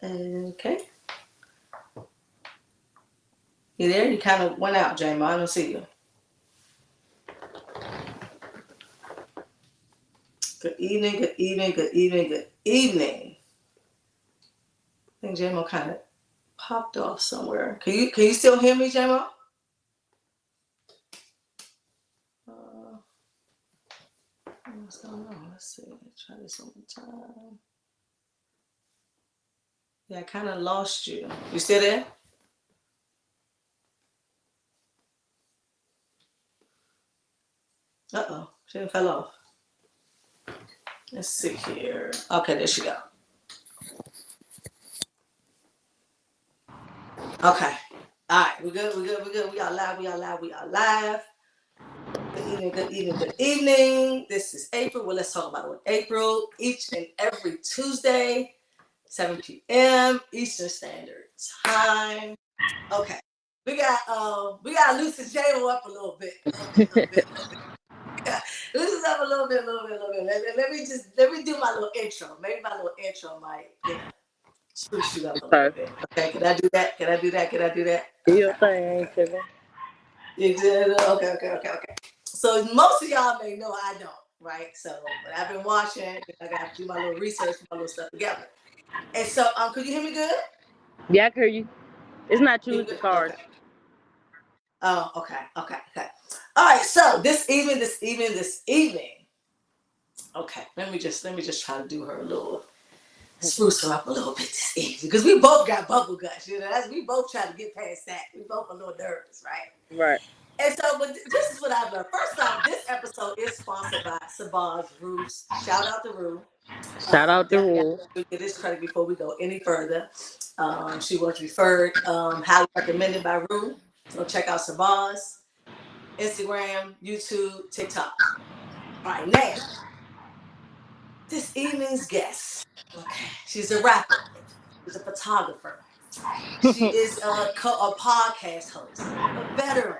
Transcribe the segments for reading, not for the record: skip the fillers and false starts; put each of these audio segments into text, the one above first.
Okay. You there? You kind of went out, JAYMO. I don't see you. Good evening, good evening, good evening, good evening. I think JAYMO kind of popped off somewhere. Can you still hear me, JAYMO? What's going on? Let's see. Try this one more time. Yeah, I kind of lost you. You still there? Uh-oh. She done fell off. Let's see here. Okay, there she go. Okay. All right. We're good. We are live. Good evening, good evening, good evening. This is April. Well, let's talk about it with April. Each and every Tuesday, 7 p.m. Eastern Standard Time. Okay. We got loosen JAYMO up a little bit. Loosen up a little bit. Let me do my little intro. Maybe my little intro might, spruce you up a little bit. Okay, can I do that? Your thing, sugar. You did? Okay. So most of y'all may know I don't, right? So, but I've been watching. I got to do my little research, my little stuff together. And so, could you hear me good? Yeah, I hear you. It's not you, it's the cars. Okay. Oh, okay. All right. So this evening. Okay. Let me just try to do her a little spruce her up a little bit this evening because we both got bubble guts. We both try to get past that. We both a little nervous, right? Right. And so, but this is what I've learned. First off, this episode is sponsored by Savage Roofs. Shout out to Rue. Shout out to Definitely Rule. have to get this credit before we go any further. She was referred, highly recommended by Rue. So check out Savage, Instagram, YouTube, TikTok. All right, now, this evening's guest. Okay, she's a rapper. She's a photographer. She is a podcast host, a veteran.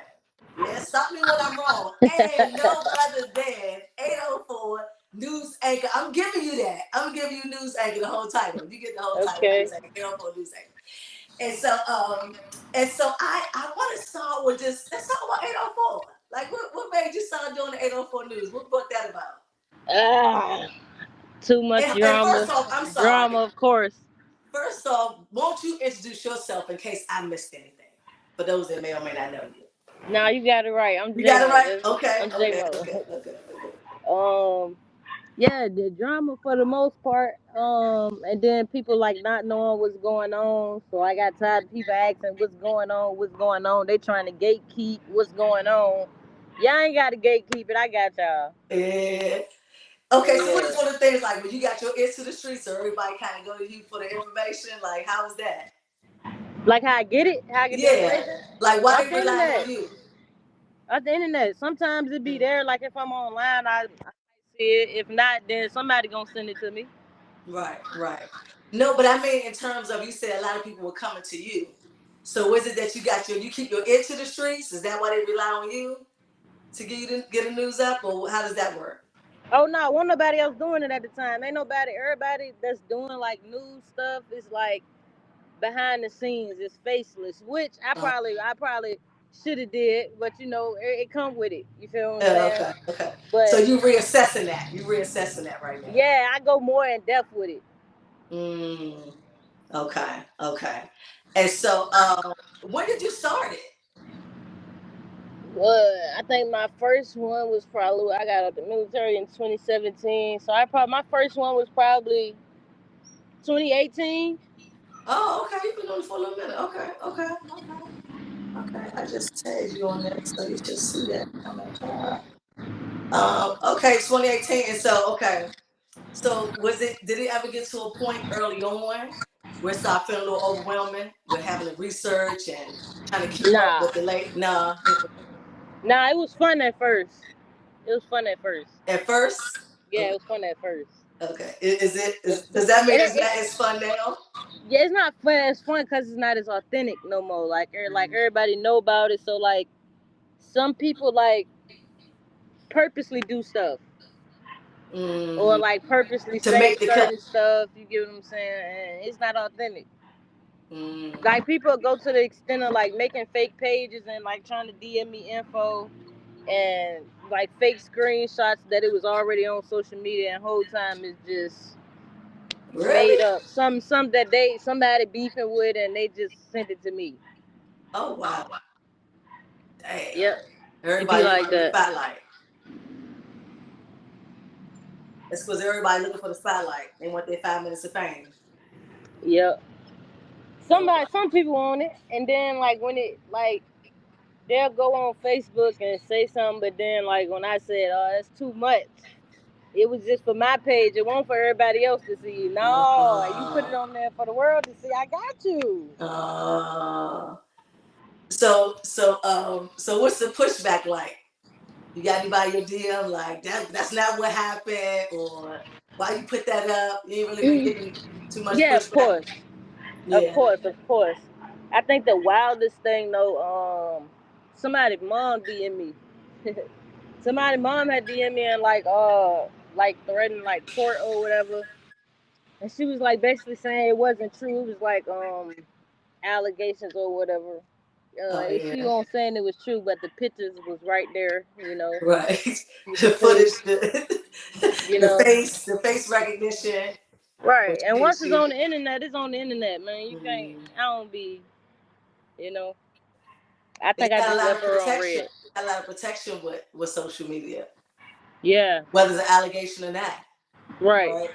Yeah, stop me when I'm wrong. And no other than 804 News Anchor. I'm giving you that. I'm giving you News Anchor, the whole title. You get the whole title, Okay. News Anchor, 804 News Anchor. And so I want to start with just, let's talk about 804. Like, what made you start doing the 804 News? What brought that about? Ah, too much And drama. first off, I'm sorry. Drama, of course. First off, won't you introduce yourself in case I missed anything? For those that may or may not know you. Nah, you got it right. I'm You got it right? JAYMO. Okay. I'm JAYMO. Okay. Yeah, the drama for the most part. And then people like not knowing what's going on. So I got tired of people asking what's going on, what's going on. They trying to gatekeep what's going on. Y'all ain't got to gatekeep it. I got y'all. Yeah. Okay, so what Yeah. is one of the things like when you got your ears to the street, so everybody kind of go to you for the information? Like, how is that? Like how I get it, how I get the Yeah. information. Like, why Off they the relying on internet. you? Off the internet. Sometimes it be there. Like if I'm online, I see it. If not, then somebody gonna send it to me. Right. No, but I mean, in terms of, you said a lot of people were coming to you. So is it that you keep your ear to the streets? Is that why they rely on you to get the news up, or how does that work? Oh no, wasn't nobody else doing it at the time. Ain't nobody. Everybody that's doing like news stuff is like behind the scenes. It's faceless, which Uh, I probably should have did, but it come with it. You feel what I'm saying? okay. So But you reassessing that? You reassessing that right now? yeah, I go more in depth with it. Mm, okay. And so, when did you start it? I think my first one was probably I got out the military in 2017. So I probably my first one was probably 2018. Oh, okay. You've been on it for a little minute. Okay. I just tagged you on there, so you should see that coming up. Okay, 2018. And so, okay. So, did it ever get to a point early on where it started feeling a little overwhelming with having to research and trying to keep up Nah, with the late? Nah. nah, it was fun at first. It was fun at first. At first? Yeah, it Okay. was fun at first. Okay. Does that mean it's It, not as fun now? yeah, it's not fun. It's fun because it's not as authentic no more. Like Mm. everybody know about it. So some people like purposely do stuff. or like purposely To say make the cut. certain stuff. You get what I'm saying? And it's not authentic. Mm. Like people go to the extent of like making fake pages and like trying to DM me info and like fake screenshots that it was already on social media, and whole time is just made Really? up. Some that somebody beefing with and they just sent it to me. Oh wow. Damn. Yep. It be Everybody looking like for the that. spotlight. It's because everybody looking for the spotlight. They want their 5 minutes of fame. Yep. Oh wow. Some people want it, and then like when it like they'll go on Facebook and say something, but then like when I said, "Oh, that's too much," it was just for my page. It wasn't for everybody else to see. No, you put it Uh, on there for the world to see. I got you. uh, so what's the pushback like? You got anybody in your DM like that's not what happened, or why you put that up? You ain't really been getting too much Yeah, of pushback. course, of Yeah. course, of course. I think the wildest thing though, somebody mom DM me. Somebody mom had DM me and like threatening like court or whatever, and she was like basically saying it wasn't true. It was like allegations or whatever. Oh She yeah. won't saying it was true, but the pictures was right there. Right. You The can prove. footage, the You know. the face recognition will Right. And change once it's you. on the internet, it's on the internet, man. You can't. Mm. I don't be. You know. I It's think I got a just lot left of her on protection. red. Got a lot of protection with social media, Yeah. whether it's an allegation or not. Right. Right.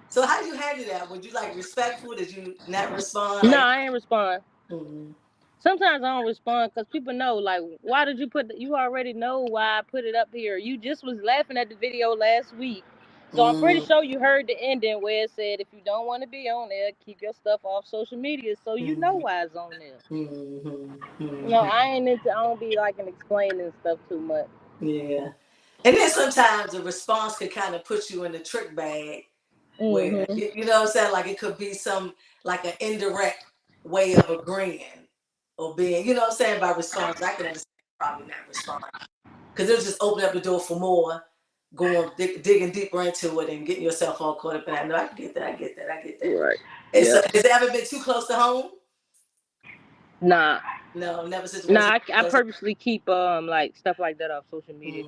So how did you handle that? Were you like respectful? Did you not respond? No, Like, I ain't respond. mm, Sometimes I don't respond because people know, like, why did you you already know why I put it up here. You just was laughing at the video last week. So I'm pretty mm, sure you heard the ending where it said, if you don't want to be on there, keep your stuff off social media. So you know mm, why it's on there. mm, mm, I ain't into, I don't be liking explaining stuff too much. yeah. And then sometimes the response could kind of put you in the trick bag where Mm-hmm. you know what I'm saying? Like it could be some like an indirect way of agreeing or being, you know what I'm saying, by response. I can understand probably not respond. Because it'll just open up the door for more, digging deeper into it and getting yourself all caught up in that. No, I get that, I get that, I get that. Right. It's, Yep. has it ever been too close to home? Nah. No, never situation Nah, I close to purposely keep like stuff like that off social media.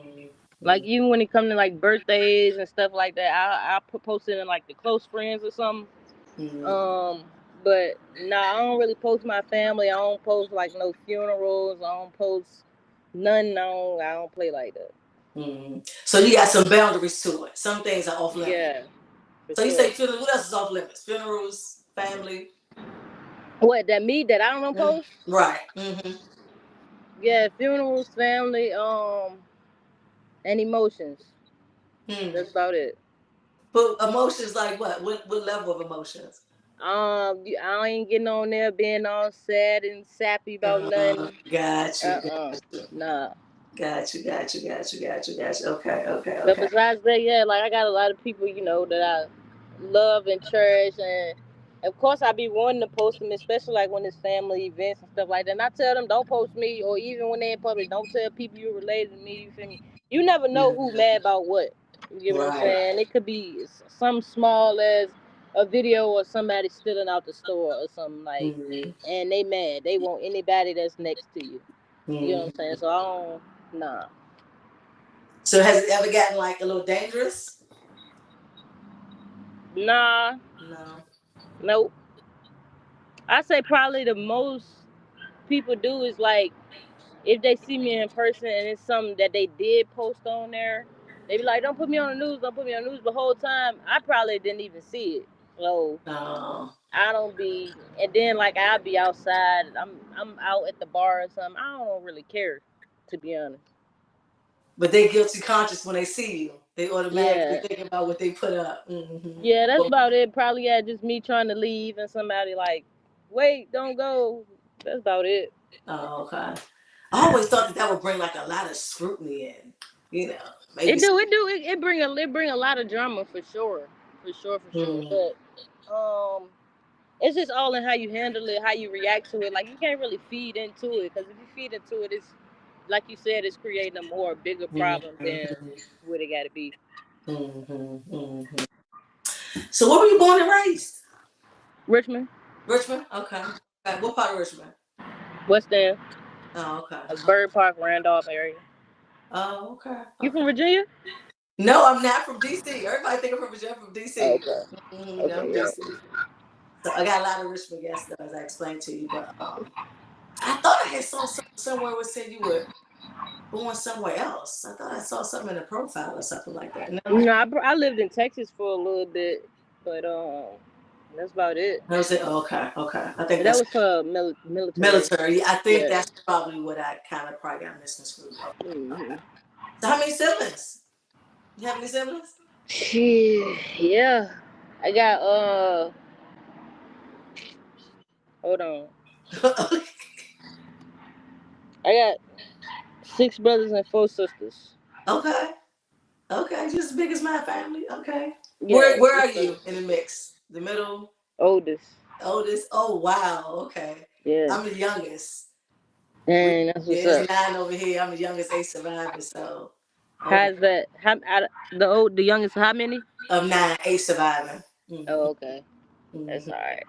Like home. even when it comes to like birthdays and stuff like that, I post it in like the close friends or something. Mm-hmm. Um, but nah, I don't really post my family. I don't post like no funerals. I don't post none. I don't play like that. Mm-hmm. So you got some boundaries to it. Some things are off limits. Yeah, for So you sure. say funerals. What else is off limits? Funerals, family. What that me that I don't Mm. post? Right. Mm-hmm. Yeah, funerals, family, and emotions. Mm. That's about it. But emotions like what? What level of emotions? I ain't getting on there being all sad and sappy about nothing. Got you. Nah. Got you. Got you. Got you. Got you. Got you. Okay. Okay. But Okay. besides that, yeah, like I got a lot of people, that I love and cherish, and of course I be wanting to post them, especially like when it's family events and stuff like that. And I tell them don't post me, or even when they're in public, don't tell people you're related to me. You feel me? You never know who Mm-hmm. mad about what. You get what I'm Right. saying? It could be some small as a video or somebody stealing out the store or something like, Mm-hmm. and they mad. They want anybody that's next to you. You know what I'm saying? Mm-hmm. So I don't, nah. So has it ever gotten like a little dangerous? Nah, No. nope. I say probably the most people do is like if they see me in person and it's something that they did post on there, they be like, "Don't put me on the news, don't put me on the news." The whole time, I probably didn't even see it, so No. I don't be. And then like I'll be outside, I'm out at the bar or something. I don't really care, to be honest. But they guilty conscious when they see you. They automatically Yeah, think about what they put up. Mm-hmm. yeah, that's about it. Probably just me trying to leave and somebody like, "Wait, don't go." That's about it. Oh, okay. I always thought that would bring like a lot of scrutiny in. You know, maybe. It bring a lot of drama for sure, for sure. Mm, But it's just all in how you handle it, how you react to it. Like you can't really feed into it because if you feed into it, it's like you said, it's creating a bigger problem than mm, what it got to be. So where were you born and raised? Richmond. Richmond? Okay. What part of Richmond? West End. Oh, okay. Like Bird Park, Randolph area. Oh, okay. You from Virginia? No, I'm not from DC. Everybody think I'm from Virginia. I'm from DC. Okay. No, I'm Okay, yeah. DC. So I got a lot of Richmond guests, though, as I explained to you. But I thought I had saw something somewhere where it said you were born somewhere else. I thought I saw something in a profile or something like that. No, You know, I lived in Texas for a little bit, but that's about it. no, was it? Oh, okay, okay. I think And that that's was for military. military. I think Yeah. that's probably what I kind of probably got misconstrued. Okay. Mm-hmm. So how many siblings? You have any siblings? Yeah. I got hold on. I got 6 brothers and 4 sisters. Okay. Okay. Just as big as my family. Okay. Yeah, Where it's are the you in the mix? The middle? oldest. Oldest? Oh wow. Okay. Yeah. I'm the youngest. And that's Yeah, what's it's up. 9 over here. I'm the youngest 8 survivor. So okay. How's that? The youngest how many? Of 9, 8 surviving. Oh, okay. That's Hmm. all right.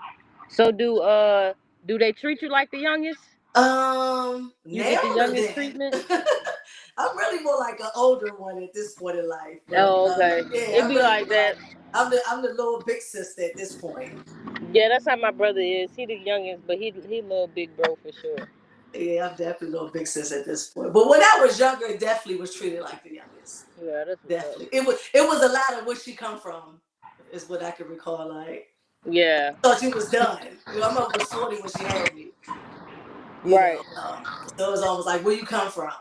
So do they treat you like the youngest? You Now get the or youngest then? treatment? I'm really more like an older one at this point in life. But Oh, okay. yeah, It I'm be really like more that. like I'm the little big sister at this point. Yeah, that's how my brother is. He the youngest, but he little big bro for sure. Yeah, I'm definitely a little big sis at this point. But when I was younger, it definitely was treated like the youngest. Yeah, that's what's up. Definitely. It was a lot of where she come from, is what I can recall. Like Yeah. thought she was done. My mother was 40 when she had me. You Right. know, so it was almost like, where you come from?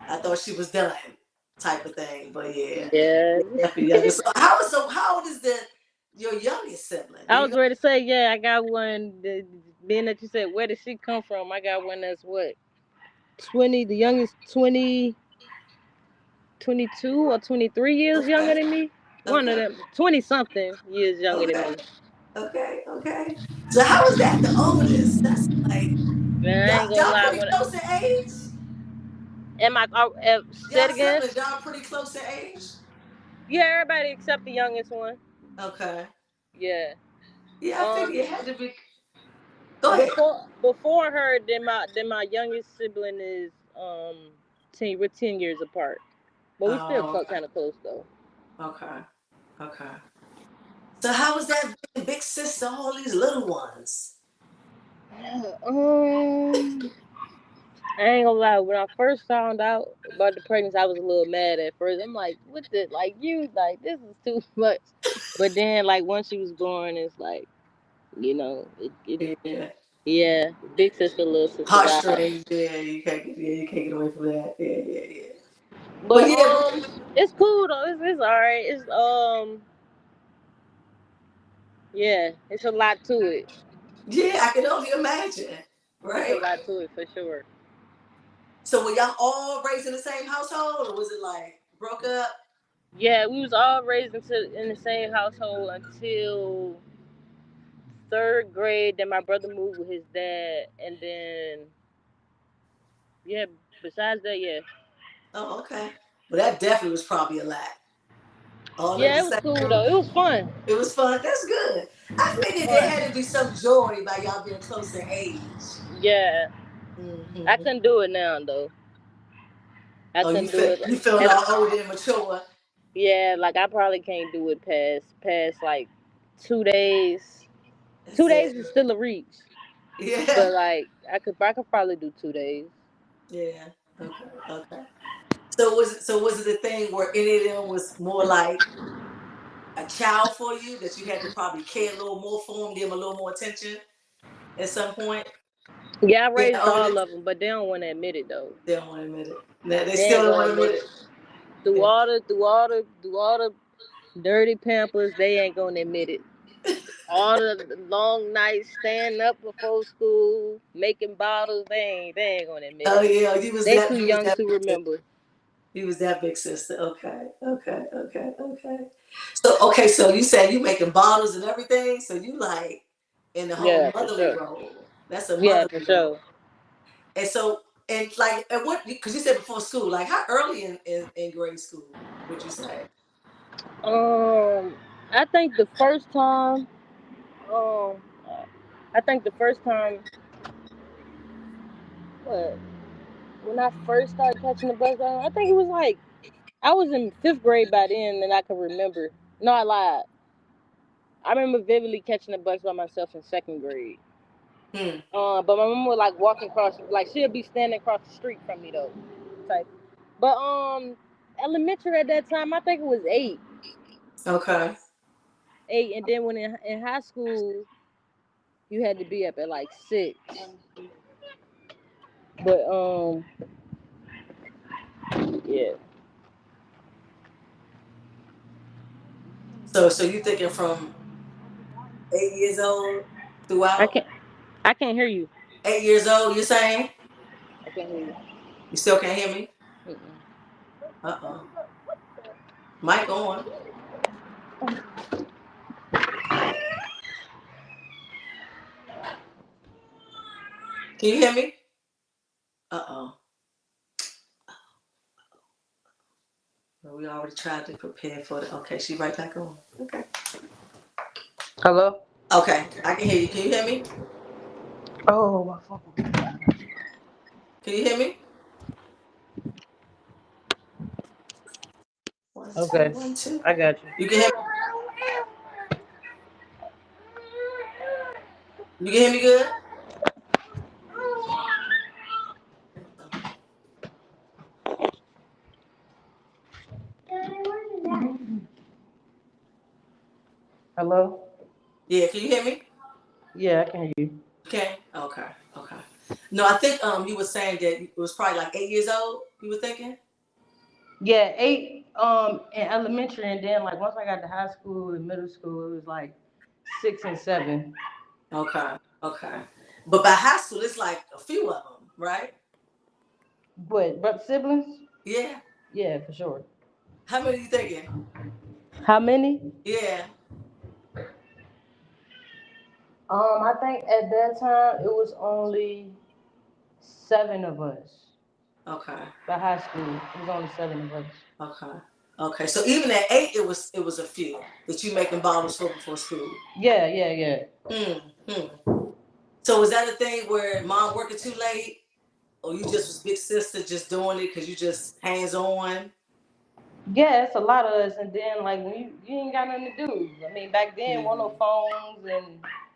I thought she was done, type of thing. But yeah, Yeah. definitely younger. So how old is your youngest sibling? Do I you was know? ready to say, yeah, I got one. Being that you said, where did she come from? I got one that's what, 20, the youngest 20, 22 or 23 years younger Okay, than me. One of okay, them, 20 something years younger than okay, me. okay. So how is that the oldest? That's like Man, I y'all, ain't gonna y'all lie. pretty close in age. Am I, say it Y'all again? siblings, y'all pretty close in age. Yeah, everybody except the youngest one. Okay. Yeah. Yeah, I Um, figured it had to be. Go ahead. before her, then my youngest sibling is 10. We're 10 years apart, but we still Oh, kind of close though. okay, okay. So how was that being big sister? All these little ones. Yeah, I ain't gonna lie. When I first found out about the pregnancy, I was a little mad at first. I'm like, what the, like, you, like, this is too much. But then, like, once she was born, it's like, Yeah. yeah, big sister, little sister vibe. Heartstrings. Yeah, you can't get away from that. Yeah. But But yeah, it's cool though. It's all right. Yeah, it's a lot to it. yeah, I can only imagine. It's a Right. lot to it for sure. So were y'all all raised in the same household, or was it like broke up? Yeah, we was all raised in the same household until 3rd grade. Then my brother moved with his dad, and then yeah. Besides that, yeah, Oh, okay. Well, that definitely was probably a lot. All in yeah, the it was same cool room. though. It was fun. It was fun. That's good. I It was figured there had fun. to be some joy by y'all being close in age. Yeah, I Hmm. couldn't do it now though. I Oh, you couldn't do feel it. you feeling As, all older and mature. yeah, like I probably can't do it past like 2 days. That's Two it. days is still a reach, Yeah. but like I could probably do 2 days. Yeah. Okay. So was it a thing where any of them was more like a child for you that you had to probably care a little more for them, give them a little more attention at some point? Yeah, I Being raised the all oldest, of them, but they don't want to admit it though. they don't want to admit it. Nah, they They still ain't don't gonna want to admit admit it. it. Through Yeah. all the dirty pampers, they ain't gonna admit it. All the long nights staying up before school, making bottles, they ain't gonna admit Oh it. yeah, you was They that too you was young that to big sister. remember. You was that big sister. Okay. So you said you making bottles and everything. So you like in the whole Yeah, for motherly sure. role. That's a Yeah, for motherly role. sure. And so and like and what because you said before school, like how early in grade school would you say? Um, I think the first time, um, I think the first time, what, when I first started catching the bus, I think it was like I was in fifth grade by then, and I can remember. No, I lied. I remember vividly catching the bus by myself in second grade. Hmm. But my mom would like walking across, like she'll be standing across the street from me though, type. But elementary at that time, I think it was 8, Okay. 8, and then when in high school, you had to be up at like 6. But yeah, So you thinking from 8 years old I throughout? can't, I can't hear you. 8 years old, you're saying? I can't hear you. You still can't hear me? Mm-mm. Uh-oh. Mic on. Can you hear me? Uh-oh. Well, we already tried to prepare for it. Okay, she right back on. Okay. Hello. Okay, I can hear you. Can you hear me? Oh my phone. Can you hear me? 1 2 Okay, 1 2. I got you. You can hear me? You can hear me good? Hello. Yeah, can you hear me? Yeah, I can hear you. Okay. Okay. Okay. No, I think you were saying that it was probably like 8 years old. You were thinking? Yeah, 8 in elementary, and then like once I got to high school and middle school, it was like 6 and 7. Okay. Okay. But by high school, it's like a few of them, right? But siblings? Yeah. Yeah, for sure. How many you thinking? How many? Yeah. I think at that time it was only 7 of us. Okay. By high school, it was only 7 of us. Okay. Okay. So even at 8, it was a few that you making bottles for before school. Yeah, yeah, yeah. Hmm. So was that a thing where mom working too late, or you just was big sister just doing it because you just hands on? Yeah, it's a lot of us, and then like when you ain't got nothing to do. I mean, back then, wasn't no Mm-hmm. phones,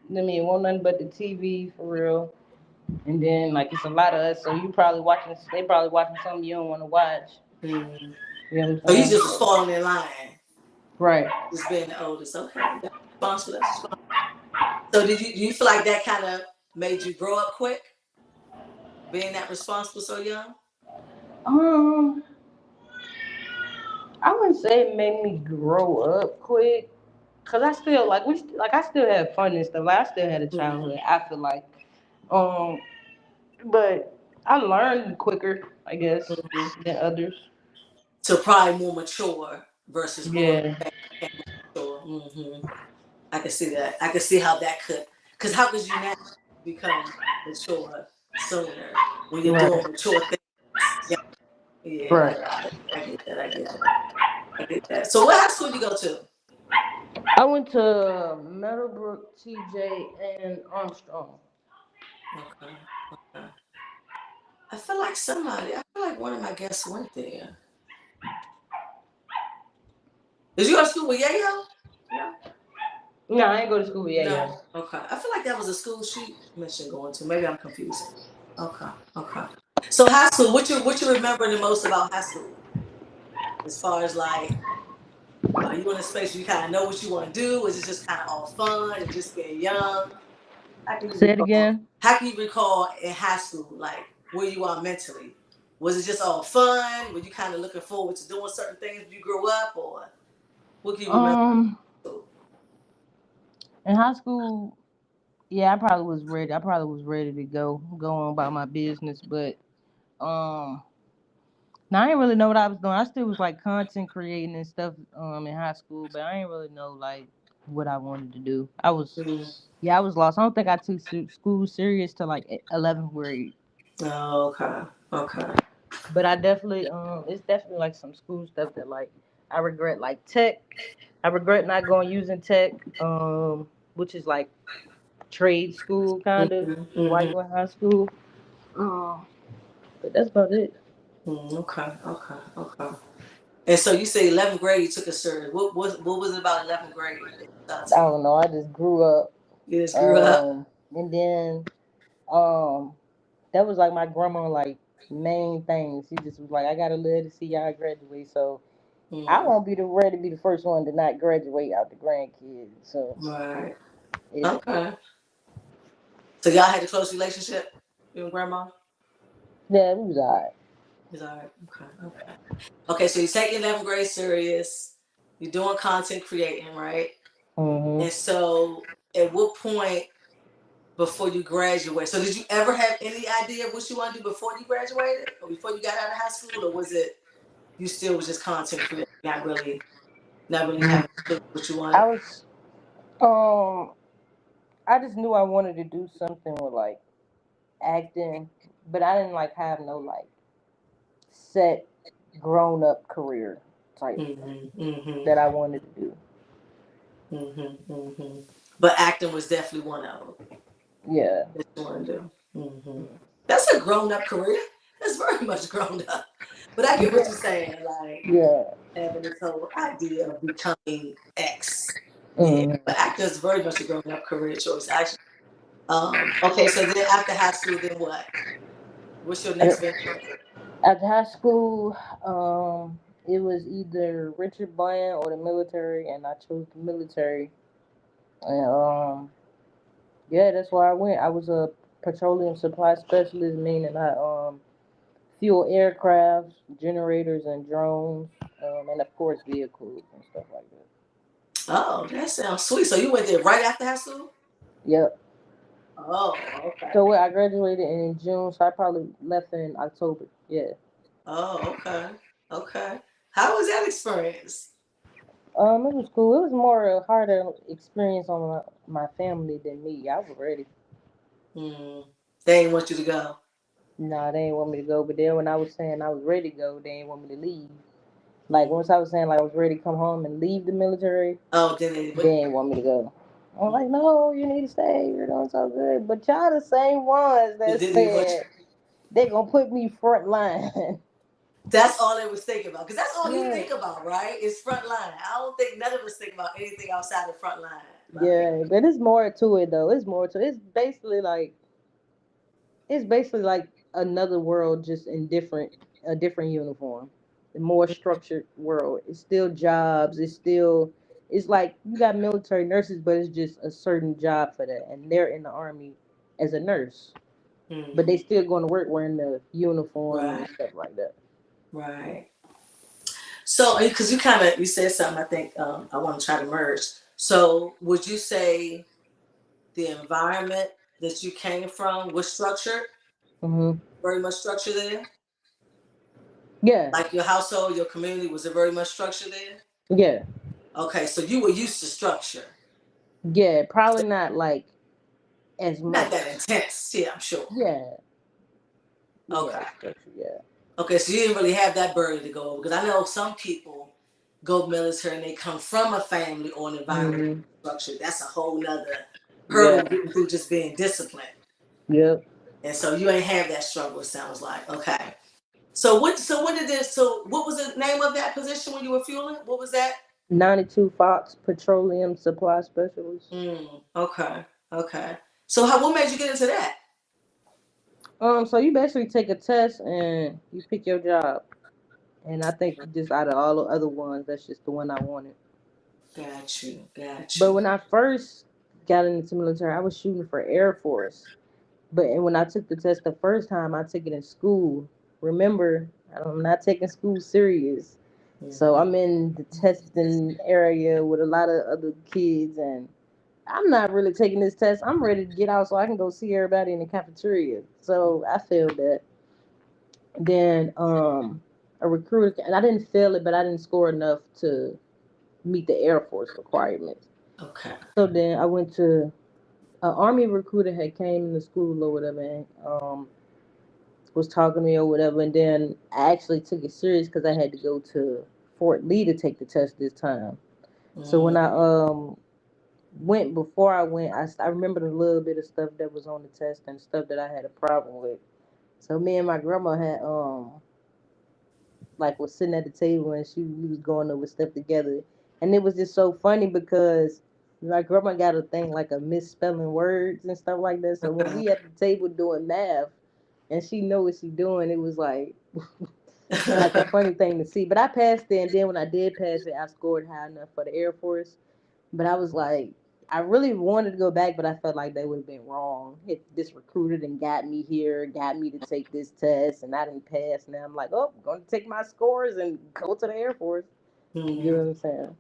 and I mean, wasn't nothing but the TV for real. And then like it's a lot of us, so you probably watching. They probably watching something you don't want to watch. Mm-hmm. You know what So you I'm just saying? was falling in line, Right. just being the oldest. Okay, that's responsible. That's responsible. So do you feel like that kind of made you grow up quick, being that responsible so young? Um, I wouldn't say it made me grow up quick, cause I still like I still had fun and stuff. Like I still had a Mm-hmm. childhood. I feel like, um, but I learned quicker, I guess, Mm-hmm. than others. So probably more mature versus growing Yeah. up became mature. Mm-hmm. I can see that. I can see how that could. Because how could you now become mature sooner when you're Right. doing mature things? Yeah, yeah. Right. I get that. I get that. I get that. So what high school you go to? I went to Meadowbrook, TJ, and Armstrong. Okay. Okay. I feel like somebody. I feel like one of my guests went there. Did you go to school with Yayo? No. No, I ain't go to school yet. No. Yeah. Okay. I feel like that was a school she mentioned going to. Maybe I'm confused. Okay. Okay. So high school. What you remember the most about high school? As far as like, are you in a space where you kind of know what you want to do? Is it just kind of all fun and just being young? How can you Say it recall? again. How can you recall in high school, like where you are mentally? Was it just all fun? Were you kind of looking forward to doing certain things when you grew up, or what can you remember? Um, in high school, yeah, I probably was ready. I probably was ready to go on about my business, but um, now I didn't really know what I was doing. I still was like content creating and stuff in high school, but I didn't really know like what I wanted to do. Mm-hmm. I was lost. I don't think I took school serious till like 11th grade. Oh, okay, okay. But I definitely it's definitely like some school stuff that like I regret like tech. I regret not going using tech, which is like trade school kind of while Mm-hmm. you in high school. Um, but that's about it. Okay, okay, okay. And so you say 11th grade you took a serious. What was it about 11th grade that you started I taking? don't know. I just grew up, You just grew up. and then um, that was like my grandma like main thing. She just was like, I gotta live to see y'all graduate. So I Mm, won't be the ready to be the first one to not graduate out the grandkids. So right. it, Okay. So y'all had a close relationship, you and grandma? yeah, it was alright. Is all right. Okay. Okay. Okay. So you're taking 11th grade serious. You're doing content creating, right? Mhm. And so, at what point before you graduate? So, did you ever have any idea of what you want to do before you graduated, or before you got out of high school, or was it you still was just content creating, not really having a clue what you I wanted? was I just knew I wanted to do something with like acting, but I didn't like have no like set grown up career type Mm-hmm. Mm-hmm. that I wanted to do. Mm-hmm. Mm-hmm. But acting was definitely one of them Yeah. that you want to do. Mm-hmm. That's a grown up career. That's very much grown up. But I get what you're saying, like Yeah. having this whole idea of becoming X. Yeah, Mhm. but acting is very much a grown up career choice, actually. Okay, so then after high school, then what? What's your next venture? After high school, it was either Richard Bland or the military, and I chose the military. And yeah, that's where I went. I was a petroleum supply specialist, meaning I fuel aircraft, generators, and drones, and of course vehicles and stuff like that. Oh, that sounds sweet. So you went there right after high school? Yep. Oh, okay. So I graduated in June, so I probably left in October. Yeah. Oh, okay. Okay. How was that experience? It was cool. It was more a harder experience on my family than me. I was ready. Hmm. They didn't want you to go. Nah, they didn't want me to go. But then when I was saying I was ready to go, they didn't want me to leave. Like Hmm. once I was saying like I was ready to come home and leave the military, Oh, then they they went. didn't want me to go. I'm Hmm. like, no, you need to stay. You're doing so good. But y'all the same ones They that didn't want you. said they gonna put me front line. That's all they was thinking about. Because that's all you Yeah. think about, right? Is front line. I don't think none of us think about anything outside the front line. Like, Yeah, but it's more to it though. It's more to it. It's basically like another world just in a different uniform. A more structured world. It's still jobs. It's like you got military nurses, but it's just a certain job for that, and they're in the army as a nurse, but they hmm, still going to work wearing the uniform and right, stuff like that. right. So, because you kind of you said something, I think I want to try to merge. So, would you say the environment that you came from was structured, Hmm. very much structured there? Yeah, Like your household, your community, was it very much structured there? yeah, Okay, so you were used to structure, yeah. Probably not like as not much. that intense. Yeah, I'm sure. Yeah, yeah, Okay. structure. Yeah. Okay, so you didn't really have that burden to go over because I know some people go military and they come from a family or an environment Hmm. structure. That's a whole nother hurdle Yeah. getting through just being disciplined. Yep. And so you ain't have that struggle, it sounds like. Okay. So what was the name of that position when you were fueling? What was that? 92 Fox Petroleum Supply Specialist. Okay. Okay. So what made you get into that? So you basically take a test and you pick your job. And I think just out of all the other ones, that's just the one I wanted. Got you. Got But you. when I first got into the military, I was shooting for Air Force. But and when I took the test the first time, I took it in school. Remember, I'm not taking school serious. So Mhm. I'm in the testing area with a lot of other kids, and I'm not really taking this test. I'm ready to get out so I can go see everybody in the cafeteria. So I failed that. Then a recruiter, and I didn't fail it, but I didn't score enough to meet the Air Force requirements. Okay. So then I went to an Army recruiter had came in the school or whatever, and was talking to me or whatever, and then I actually took it serious because I had to go to Fort Lee to take the test this time. So when Mm-hmm. I went before I went, I remembered a little bit of stuff that was on the test and stuff that I had a problem with. So me and my grandma had like was sitting at the table and we was going over stuff together, and it was just so funny because my grandma got a thing like a misspelling words and stuff like that. So when we at the table doing math, and she know what she doing, it was like a funny thing to see. But I passed it, and then when I did pass it, I scored high enough for the Air Force. But I was like, I really wanted to go back, but I felt like they would have been wrong. If this recruiter and got me here, got me to take this test, and I didn't pass. Now I'm like, oh, I'm going to take my scores and go to the Air Force. You know Mm-hmm. what I'm saying?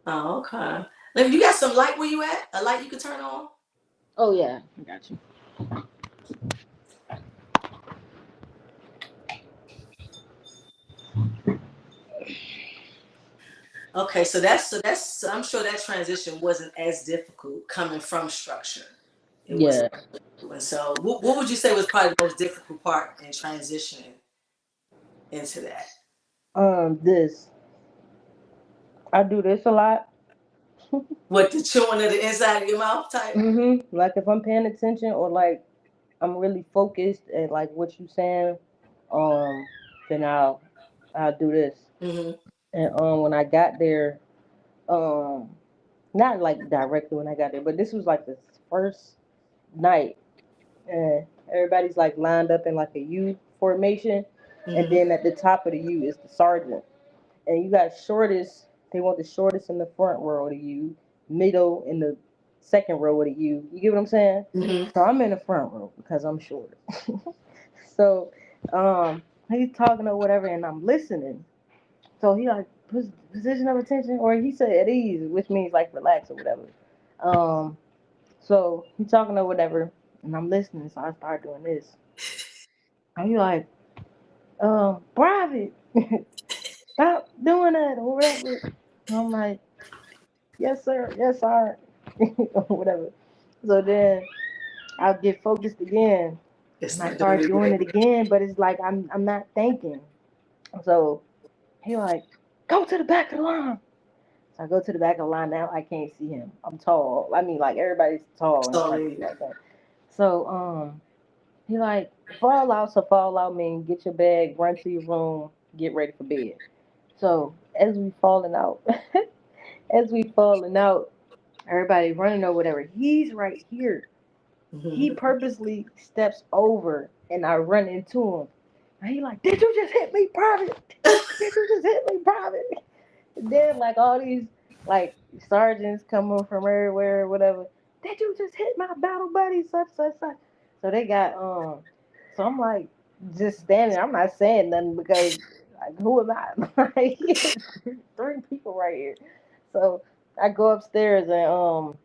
Oh, okay. Now, you got some light where you at? A light you can turn on? Oh yeah, I got you. Okay, so that's I'm sure that transition wasn't as difficult coming from structure. It was, Yeah. and so what would you say was probably the most difficult part in transitioning into that? This I do this a lot. What, the chewing of the inside of your mouth type? Like if I'm paying attention or like I'm really focused at like what you saying, um, then I'll do this. Mm-hmm. And when I got there, um, not like directly when I got there, but this was like the first night, and everybody's like lined up in like a U formation, and Mm-hmm. then at the top of the U is the sergeant, and you got shortest. They want the shortest in the front row of the U, middle in the second row of the U. You get what I'm saying? Mm-hmm. So I'm in the front row because I'm short. So he's talking or whatever, and I'm listening. So he like position of attention, or he said at ease, which means like relax or whatever. Um, so he talking or whatever, and I'm listening. So I start doing this. And he like, private, stop doing that or whatever. And I'm like, yes sir, or whatever. So then I'll get focused again, It's and I not doing start it doing again. it again, but it's like I'm not thinking. So he like, go to the back of the line. So I go to the back of the line now. I can't see him. I'm tall. I mean, like everybody's tall in front of me Slowly. like that. So he like fall out. So fall out mean get your bag, run to your room, get ready for bed. So as we falling out, as we falling out, everybody running or whatever. He's right here. He Mm-hmm. purposely steps over, and I run into him. And he like, did you just hit me, private? Did you just hit me, private? Then like all these like sergeants coming from everywhere or whatever. Did you just hit my battle buddy? Such such such. So they got So I'm like just standing. I'm not saying nothing because like who am I? Like three people right here. So I go upstairs and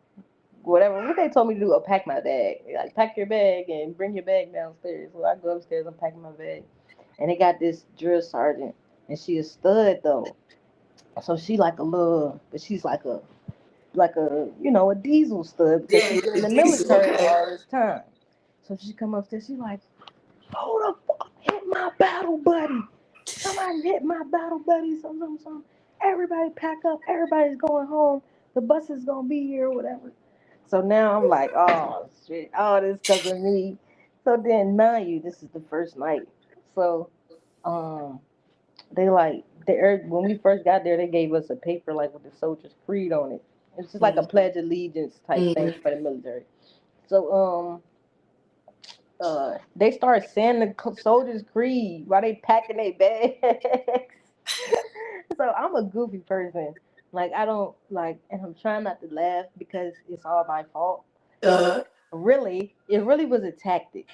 whatever what they told me to do, pack my bag. Like pack your bag and bring your bag downstairs. So I go upstairs and pack my bag. And they got this drill sergeant, and she a stud though. So she like a little, but she's like a a diesel stud because Yeah, she's been in it's the decent. military Okay. all this time. So she come upstairs, she like, who the fuck hit my battle buddy? Somebody hit my battle buddy. Some. Everybody pack up. Everybody's going home. The bus is gonna be here or whatever. So now I'm like, oh shit, all this because of me. So then, mind you, this is the first night. So um they like when we first got there, they gave us a paper like with the soldier's creed on it. It's just like a pledge of allegiance type thing Mm-hmm. for the military. So they start saying the soldier's creed while they packing their bags. So I'm a goofy person. Like I don't like, and I'm trying not to laugh because it's all my fault. But Uh, really, it really was a tactic,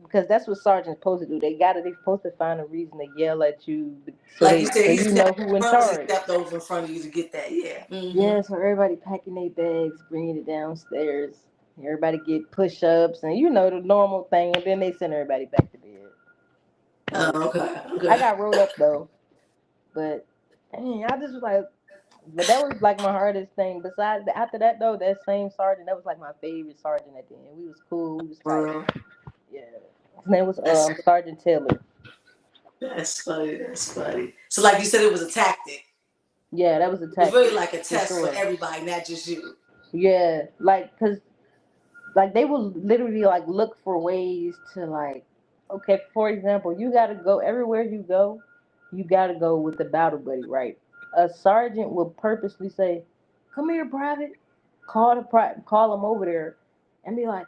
because that's what sergeants supposed to do. They're supposed to find a reason to yell at you, so like you they said, so he you know stepped who in purposely charge. stepped over in front of you to get that. Yeah. Mm-hmm. Yeah, so everybody packing their bags, bringing it downstairs. Everybody get push-ups and the normal thing, and then they send everybody back to bed. So Okay. I Okay. got rolled up though, but dang, I just was like, but that was like my hardest thing. Besides, after that though, that same sergeant, that was like my favorite sergeant at the end. We was cool. We was tight. Bro, Yeah, his name was that's Sergeant Taylor. That's funny. That's funny. So, like you said, it was a tactic. Yeah, that was a It was really tactic like a for test for sure. everybody, not just you. Yeah, like cause like they will literally like look for ways to like, okay, for example, you got to go everywhere you go, you got to go with the battle buddy, right? A sergeant will purposely say, come here, private, call him over there and be like,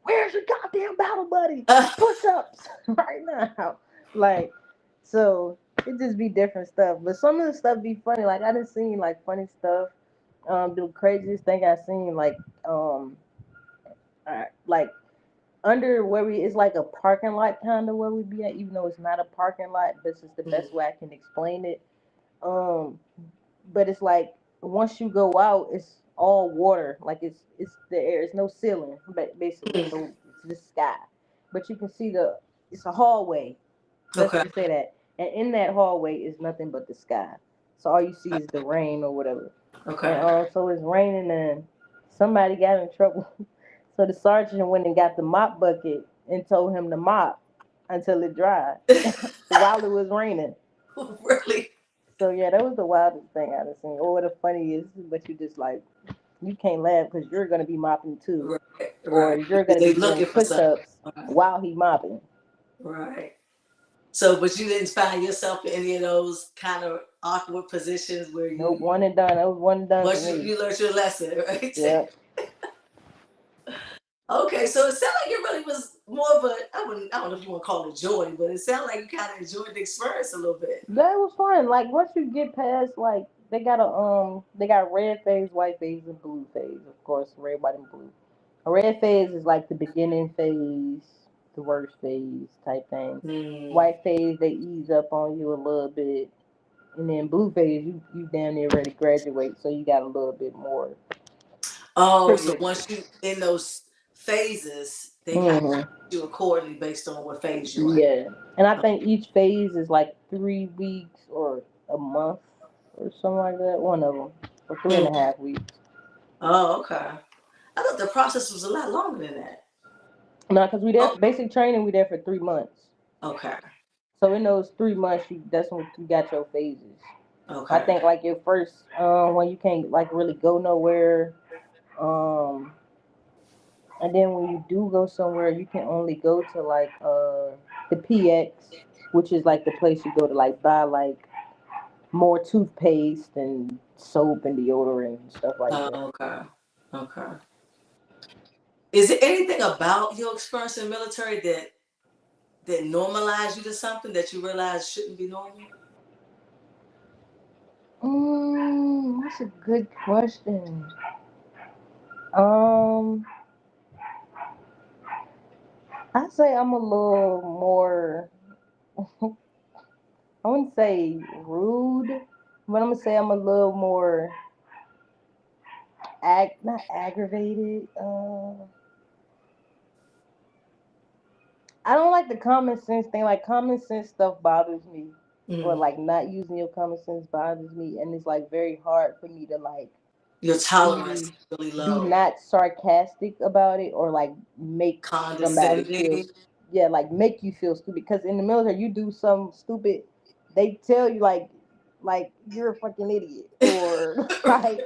where's your goddamn battle buddy? Push ups right now. Like, so it just be different stuff, but some of the stuff be funny. Like I done seen like funny stuff. The craziest thing I seen um like under where we it's like a parking lot kind of where we be at, even though it's not a parking lot. This is the best way I can explain it. Um, but it's like once you go out, it's all water. Like it's the air. It's no ceiling, but basically, Mm. so it's just sky. But you can see it's a hallway. Let's Okay. just say that, and in that hallway is nothing but the sky. So all you see is the rain or whatever. And Okay. so it's raining, and somebody got in trouble. So the sergeant went and got the mop bucket and told him to mop until it dried while it was raining. Really? So yeah, that was the wildest thing I've seen. Or the funniest, but you just like you can't laugh because you're gonna be mopping too, Right. or Right. you're Because gonna they be doing looking for something. push-ups while he mopping. Right. So, but you didn't find yourself in any of those kind of awkward positions where Nope, you, one and done. That was one and done for but you, me. you learned your lesson, right? Yeah, Okay, so it sounded like it really was more of a, I don't know if you want to call it joy, but it sounded like you kind of enjoyed the experience a little bit. that was fun. Like once you get past, like they got red phase, white phase, and blue phase. Of course, red, white, and blue. A red phase is like the beginning phase, the worst phase type thing. Mm. White phase, they ease up on you a little bit, and then blue phase, you damn near ready to graduate, so you got a little bit more Oh, so privilege. once you in those phases, they kind of Hmm. you accordingly based on what phase you're in. Yeah, and I think each phase is like 3 weeks or a month or something like that. One of them, or three and Mm. a half weeks. Oh, okay. I thought the process was a lot longer than that. No, because we there Oh, for basic training. We there for 3 months. okay. So in those 3 months, that's when you got your phases. I Okay. think like your first when you can't like really go nowhere, um, and then when you do go somewhere, you can only go to like the PX, which is like the place you go to like buy like more toothpaste and soap and deodorant and stuff like that. Okay. Okay. Is there anything about your experience in the military that normalized you to something that you realize shouldn't be normal? That's a good question. Um, I say I'm a little more. I wouldn't say rude, but I'm gonna say I'm a little more not aggravated. I don't like the common sense thing. Like common sense stuff bothers me, or Mm. like not using your common sense bothers me, and it's like very hard for me to like Your tolerance is be really be low. not sarcastic about it or like make somebody feel Condescending. yeah like make you feel stupid because in the military you do some stupid they tell you like you're a fucking idiot or like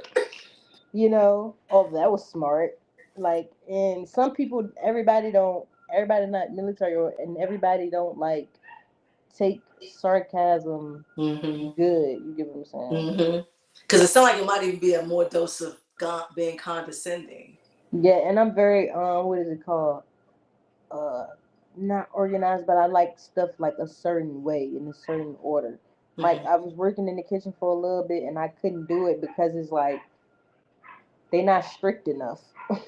oh that was smart like and some people everybody not military and everybody don't like take sarcasm Mm-hmm. good, you get what I'm saying. Mm-hmm. Because it sounds like it might even be a more dose of being condescending. Yeah, and I'm very what is it called uh not organized, but I like stuff like a certain way in a certain order. Like Mm-hmm. I was working in the kitchen for a little bit and I couldn't do it because it's like they not strict enough.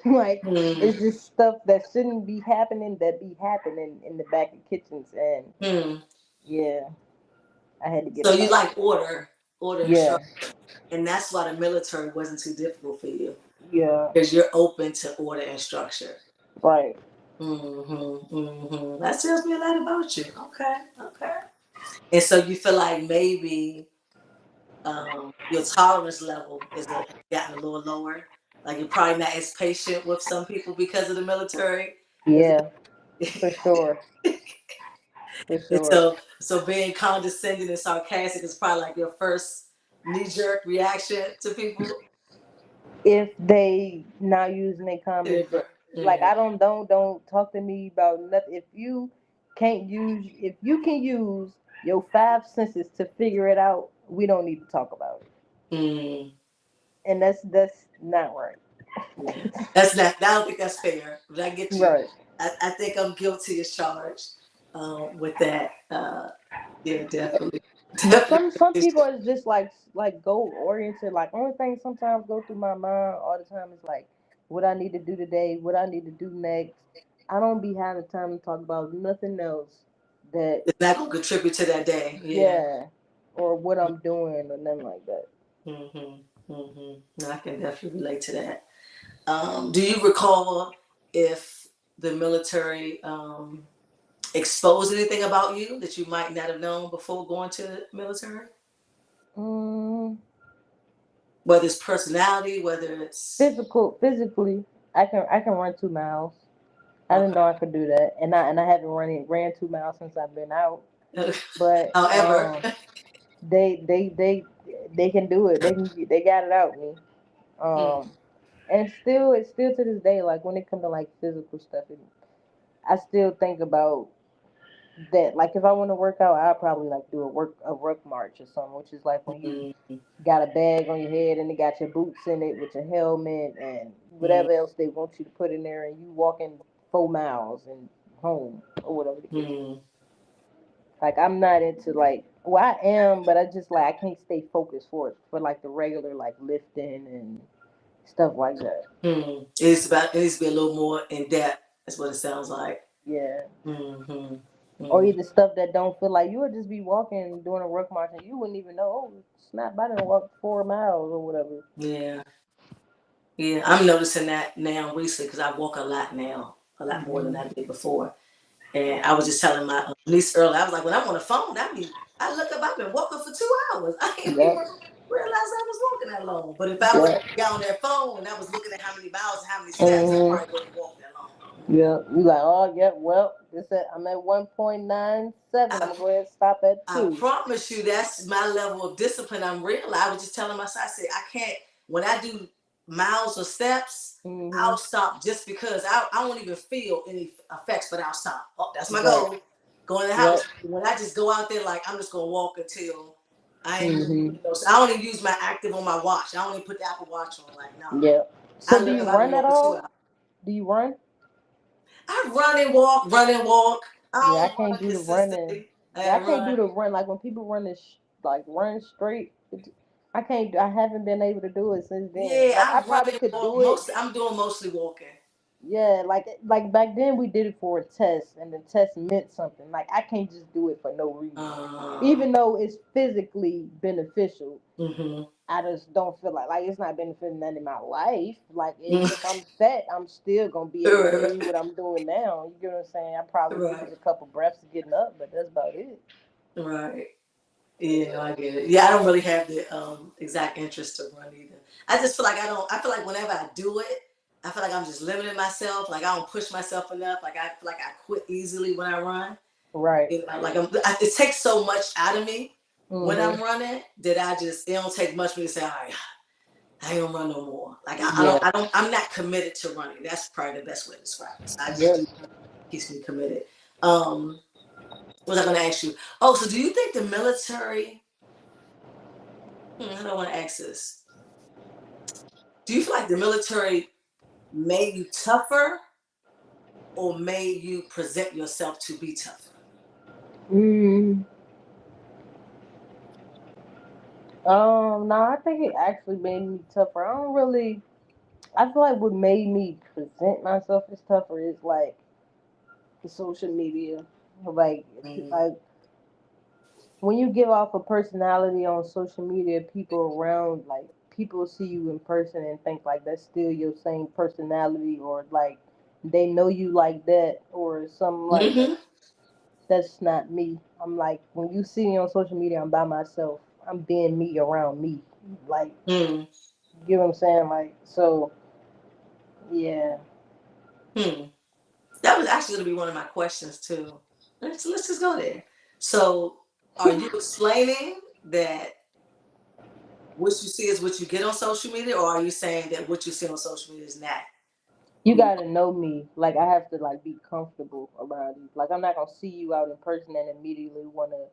Like it's just stuff that shouldn't be happening that be happening in the back of kitchens and Mm-hmm. yeah, I had to get So up you out of like there. order and Yeah, structure, and that's why the military wasn't too difficult for you yeah, because you're open to order and structure. right. Mm-hmm. Mm-hmm. That tells me a lot about you. Okay. Okay. And so you feel like maybe your tolerance level has gotten a little lower. Like you're probably not as patient with some people because of the military. Yeah, for sure. For And sure. so being condescending and sarcastic is probably like your first knee-jerk reaction to people. If they not using their common sense, like Mm, I don't talk to me about nothing. If you can use your five senses to figure it out, we don't need to talk about it. mm, And that's not right. yeah. That's not. I don't think that's fair, but I get you. Right. I think I'm guilty as charged with that. Yeah, definitely, But definitely. some people is just like goal oriented. Like only thing sometimes go through my mind all the time is like what I need to do today, what I need to do next. I don't be having time to talk about nothing else that It's not gonna contribute to that day. Yeah. yeah, or what I'm doing or nothing like that. Mhm. Mhm. No, I can definitely relate to that. Do you recall if the military exposed anything about you that you might not have known before going to the military? Mm, Whether it's personality, whether it's physically, I can run 2 miles. I didn't okay. know I could do that, and I haven't ran 2 miles since I've been out. But However, they they they they can do it. They got it out me. mm, Um, and it's still to this day. Like when it comes to like physical stuff, I still think about that. Like if I want to work out, I'll probably like do a ruck march or something, which is like when you mm, got a bag on your head and it got your boots in it with your helmet and mm, whatever else they want you to put in there, and you walking 4 miles and home or whatever the case. mm, Like I'm not into like well I am, but I just like I can't stay focused for like the regular like lifting and stuff like that. it needs to be a little more in depth. That's what it sounds like. Yeah. Mm-hmm. Or Mm, either stuff that don't feel like you would just be walking doing a ruck march and you wouldn't even know, oh snap, I didn't walk 4 miles or whatever. yeah. Yeah, I'm noticing that now recently because I walk a lot now, a lot more than Hmm. I did before. And I was just telling my niece earlier, I was like, when I'm on the phone, I look up, I've been walking for 2 hours. I didn't even Yep. realize I was walking that long. But if I would Yep. have got on that phone and I was looking at how many miles and how many steps, I Hmm. probably wouldn't walk that long. Yeah. You like, oh yeah, well, I'm at 1.97. I'm I gonna go ahead and stop at I 2. promise you, that's my level of discipline. I'm real. I was just telling myself, I said, I can't, when I do miles or steps, Hmm. I'll stop just because I won't even feel any effects, but I'll stop. Oh, that's my Right. goal. Go in the Yep. house. When I just go out there, like, I'm just going to walk until I ain't moving. Hmm. So I don't even use my active on my watch. I don't even put the Apple Watch on. Like, no. Yep. I So do look you up, I've been run at walking 2 hours. all? Do you run? I run and walk, run and walk. I Yeah, I don't can't run do the running. consistently. Yeah, I I can't do run. the run. Like when people run this, like run straight. I can't. I haven't been able to do it since then. Yeah, Like I I run probably and could walk. do it. Most I'm doing mostly walking. Yeah, like back then we did it for a test, and the test meant something. Like I can't just do it for no reason, Uh, even though it's physically beneficial. mm-hmm. I just don't feel like it's not benefiting none in my life. Like if I'm fat, I'm still gonna be able to do what I'm doing now. You get what I'm saying? I probably lose Right, a couple breaths getting up, but that's about it. right. Yeah, no, I get it. Yeah, I don't really have the exact interest to run either. I just feel like I don't. I feel like whenever I do it, I feel like I'm just limiting myself. Like I don't push myself enough. Like I feel like I quit easily when I run. Right. You know, like it takes so much out of me when Mhm. I'm running that it don't take much for me to say, all right, I ain't gonna run no more. Like Yeah. I'm not committed to running. That's probably the best way to describe it. So I just Yeah. keeps me committed. Um, what was I gonna ask you? Oh, so do you think the military? I don't want to ask this. Do you feel like the military made you tougher or made you present yourself to be tougher? Mm. No, I think it actually made me tougher. I don't really. I feel like what made me present myself as tougher is like the social media. Like, Mm-hmm. like when you give off a personality on social media, people around like people see you in person and think like that's still your same personality, or like they know you like that or something like that. Mm-hmm. That's not me. I'm like when you see me on social media, I'm by myself. I'm being me around me. Like, Mm-hmm. you know what I'm saying? Like, so yeah. Hmm. That was actually gonna be one of my questions too. let's just go there. So, are you explaining that what you see is what you get on social media, or are you saying that what you see on social media is not You who you gotta know me. Like I have to like be comfortable around you. Like I'm not gonna see you out in person and immediately wanna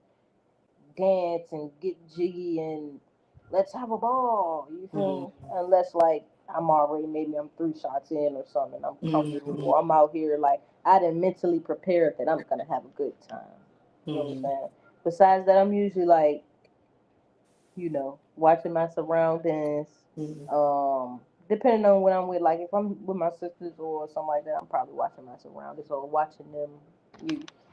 dance and get jiggy and let's have a ball. You are? feel me? Unless like I'm already maybe I'm 3 shots in or something. I'm comfortable Mm-hmm. or I'm out here like I didn't mentally prepare that I'm gonna have a good time. You know what I'm Mm-hmm. saying? Besides that, I'm usually like watching my surroundings. Mm-hmm. Depending on what I'm with, like if I'm with my sisters or something like that, I'm probably watching my surroundings or watching them.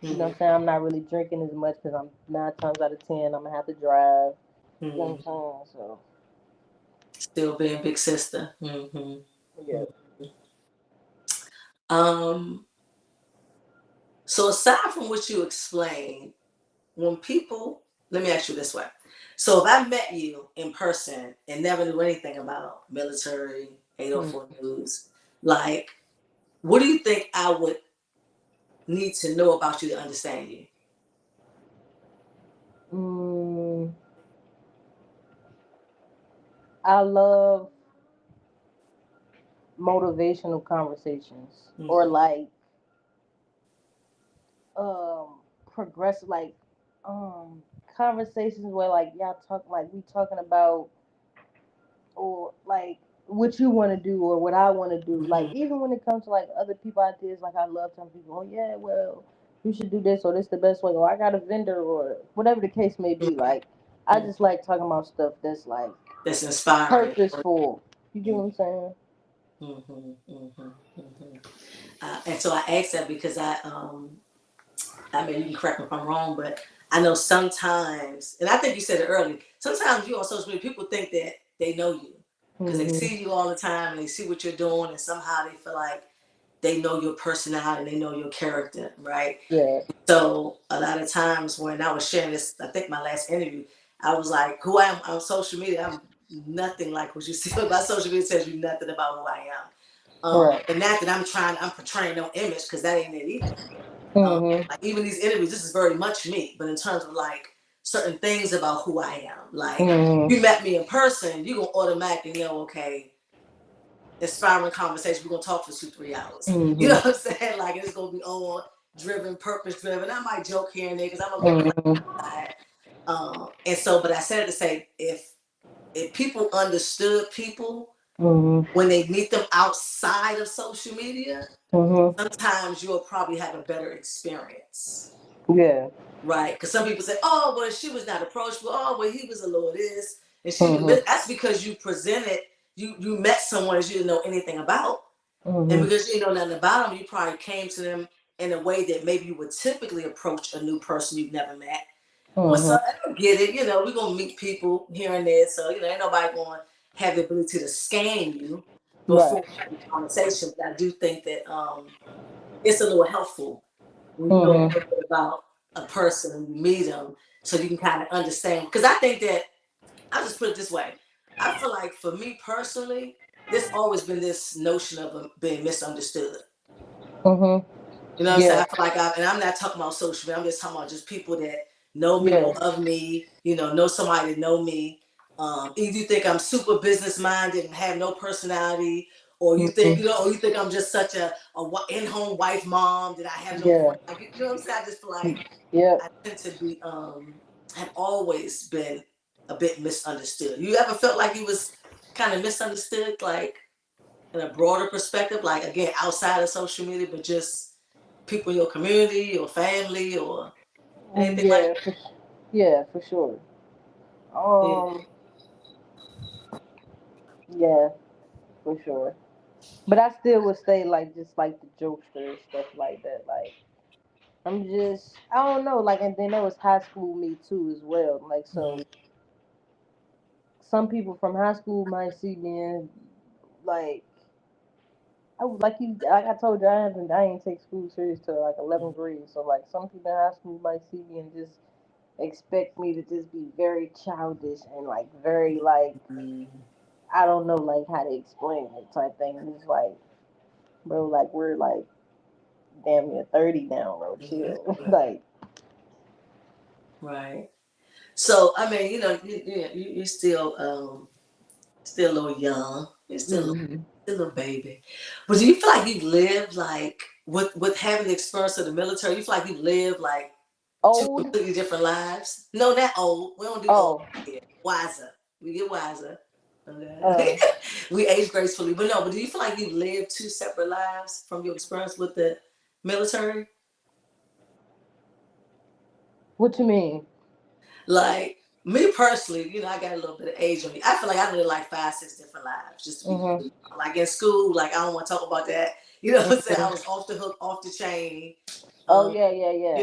You know what Mm-hmm. I'm saying? I'm not really drinking as much because I'm 9 times out of 10 I'm gonna have to drive. You know Mm-hmm. what I'm saying? So Still being big sister. Mm-hmm. yeah. Um. So aside from what you explained, when people, let me ask you this way. So if I met you in person and never knew anything about military, Hmm. 804 news, like, what do you think I would need to know about you to understand you? Mm, I love motivational conversations or Mm-hmm. like um progressive um conversations where like y'all talk like we talking about or like what you want to do or what I want to do. Like Mm-hmm. even when it comes to like other people ideas, like I love telling people, oh yeah, well you should do this or this the best way or I got a vendor or whatever the case may be. Like I Mm-hmm. just like talking about stuff that's like That's inspiring. purposeful. You get what I'm saying? Mm-hmm. Mm-hmm. Mm-hmm. And so I asked that because I mean, you can correct me if I'm wrong, but I know sometimes, and I think you said it earlier, sometimes you on social media, people think that they know you because they Mhm. see you all the time and they see what you're doing, and somehow they feel like they know your personality, they know your character, right? Yeah. So a lot of times when I was sharing this, I think my last interview, I was like, who I am on social media, I'm nothing like what you see. My social media tells you nothing about who I am. Right. And not that I'm portraying no image because that ain't it either. Mhm. Like even these interviews, this is very much me, but in terms of like certain things about who I am, like Mhm. you met me in person, you gonna automatically know, okay, inspiring conversation, we're gonna talk for 2, 3 hours. You know Mhm. what I'm saying? Like it's gonna be all driven, purpose driven. I might joke here and there because I'm a little crazy Mhm. side. And so, but I said to say, if people understood people Mhm. when they meet them outside of social media, Mhm. sometimes you'll probably have a better experience. Yeah. Right? Because some people say, "Oh, well, she was not approachable. Oh, well, he was a little this, and she." Mhm. That's because you presented, you met someone that you didn't know anything about, and Mhm. because you didn't know nothing about them, you probably came to them in a way that maybe you would typically approach a new person you've never met. Or so Mhm. I don't get it. We're gonna meet people here and there, so ain't nobody gonna have the ability to scan you Right. before having a conversation. But I do think that it's a little helpful when you know a Mhm. little bit about a person and you meet them, so you can kind of understand. Because I think that I'll just put it this way: I feel like for me personally, there's always been this notion of being misunderstood. Mhm. You know what I'm saying? Yeah. I feel like and I'm not talking about social media. I'm just talking about just people that know me Yeah. or love me. Know somebody that know me. Either you think I'm super business minded and have no personality, or you think Mhm. or you think I'm just such a in home wife mom that I have no Yeah. friends. Like, you know what I'm saying? I just feel like Yep. I tend to be have always been a bit misunderstood. You ever felt like you was kind of misunderstood, like in a broader perspective, like again outside of social media, but just people in your community or family or anything like Yeah. Yeah. For sure. that? Um. Yeah. For sure. But I still would say like just like the jokester and stuff like that. Like I'm just I don't know. Like and then there was high school me too as well. Like Mm-hmm. so some people from high school might see me and like like I told you I ain't take school serious till like 11th grade. So like some people in high school might see me and just expect me to just be very childish and like very like I don't know like how to explain it type thing. And it's like bro, like we're like damn near 30 now, bro. Chill. Like, right. So I mean, you're still a little young. You're still a little baby. But do you feel like you've lived like with having the experience of the military? You feel like you've lived like two old. completely different lives? No, not old. We don't do old Oh, here. Wiser. We get wiser. uh, Okay. We age gracefully. But no, but do you feel like you lived two separate lives from your experience with the military? what you mean? Like me personally, I got a little bit of age on me. I feel like I lived like 5, 6 different lives, just to be Mm-hmm. like in school. Like I don't want to talk about that. You know what I'm saying? I Mm-hmm. was off the hook, off the chain. Oh Um, yeah, yeah, yeah.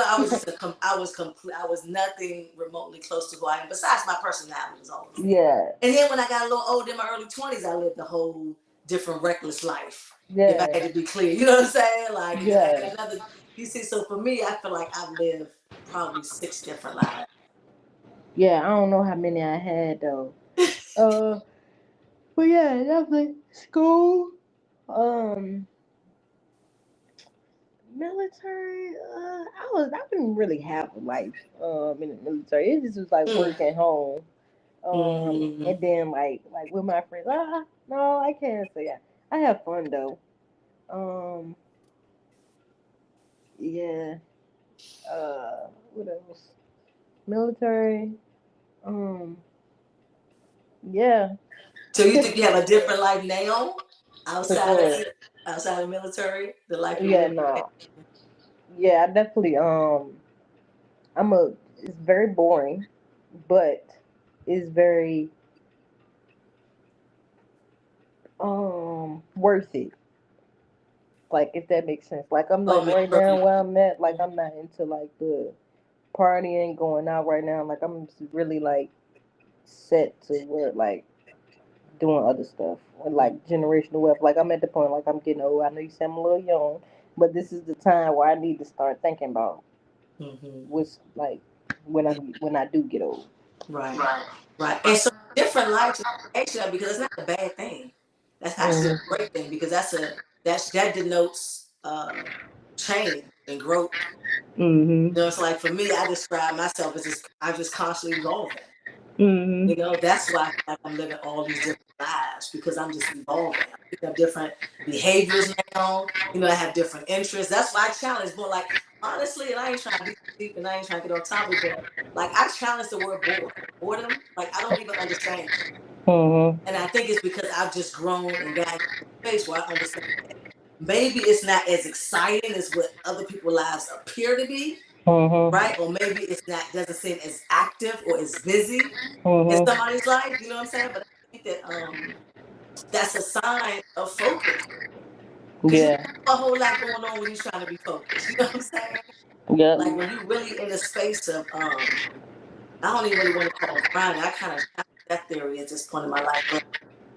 I was just I was complete. I was nothing remotely close to who I am. Besides, my personality was always there. Yeah, And then when I got a little older in my early 20s, I lived a whole different reckless life. If I yeah, had to be clear, you know what I'm saying? Like, and then I yeah, got another. You see, so for me, I feel like I've lived probably 6 different lives. yeah. I don't know how many I had though. Uh, but yeah, definitely school. Um, military. I didn't really have a life. In the military, it just was like Mm. work at home. Mm-hmm. And then like with my friends. No, I can't say that. I have fun though. Um, yeah. What else? Military. Um, yeah. So you think you have a different life now For outside of sure. it, outside of the military, the life you Yeah, live now? no. Yeah, I definitely it's very boring, but it's very worth it. Like if that makes sense. Like I'm Oh like man, right now perfect. where I'm at, like I'm not into like the partying going out right now. Like I'm just really like set to where like doing other stuff and like generational wealth. Like I'm at the point like I'm getting old. I know you say I'm a little young, but this is the time where I need to start thinking about Mm-hmm. what's like when I do get old. Right, right. And so different lives is actually because it's not a bad thing. That's actually Mhm. a great thing because that denotes change and growth. Mhm. It's like for me, I describe myself as I'm just constantly evolving. Mhm. That's why I feel like I'm living all these different lives because I'm just evolving. I'm picking up different behaviors now. I have different interests. That's why I challenge more like honestly, and I ain't trying to be deep and I ain't trying to get on topic, but like I challenge the word boredom. Like I don't even understand it. Mhm. And I think it's because I've just grown and gotten to a space where I understand that maybe it's not as exciting as what other people's lives appear to be, Mhm. right? Or maybe it's not doesn't seem as active or as busy in Mhm. somebody's life. You know what I'm saying? But I think that that's a sign of focus because you Yeah. don't have a whole lot going on when you're trying to be focused. You know what I'm saying? Yep. Like when you really in a space of I don't even really want to call it grinding. I kind of challenge that theory at this point in my life, but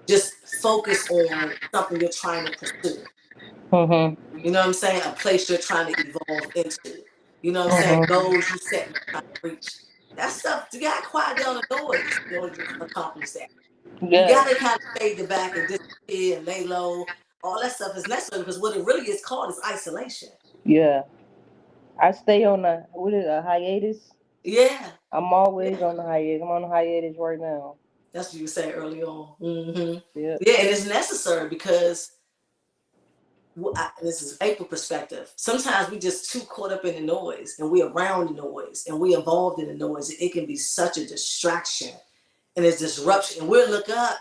just focus on something you're trying to pursue. Mhm. You know what I'm saying? A place you're trying to evolve into. You know what I'm saying? Mhm. Goals you set and trying to reach. That stuff, you gotta quiet down the noise in order to accomplish that. You Yeah. gotta kind of fade the back and disappear and lay low. All that stuff is necessary because what it really is called is isolation. Yeah. I stay on a hiatus. Yeah, I'm always yeah. on the hiatus. I'm on the hiatus right now. That's what you said early on. Mm-hmm. Yep. Yeah, and it's necessary because this is April perspective. Sometimes we just too caught up in the noise and we around the noise and we involved in the noise. It can be such a distraction and it's disruption. And we'll look up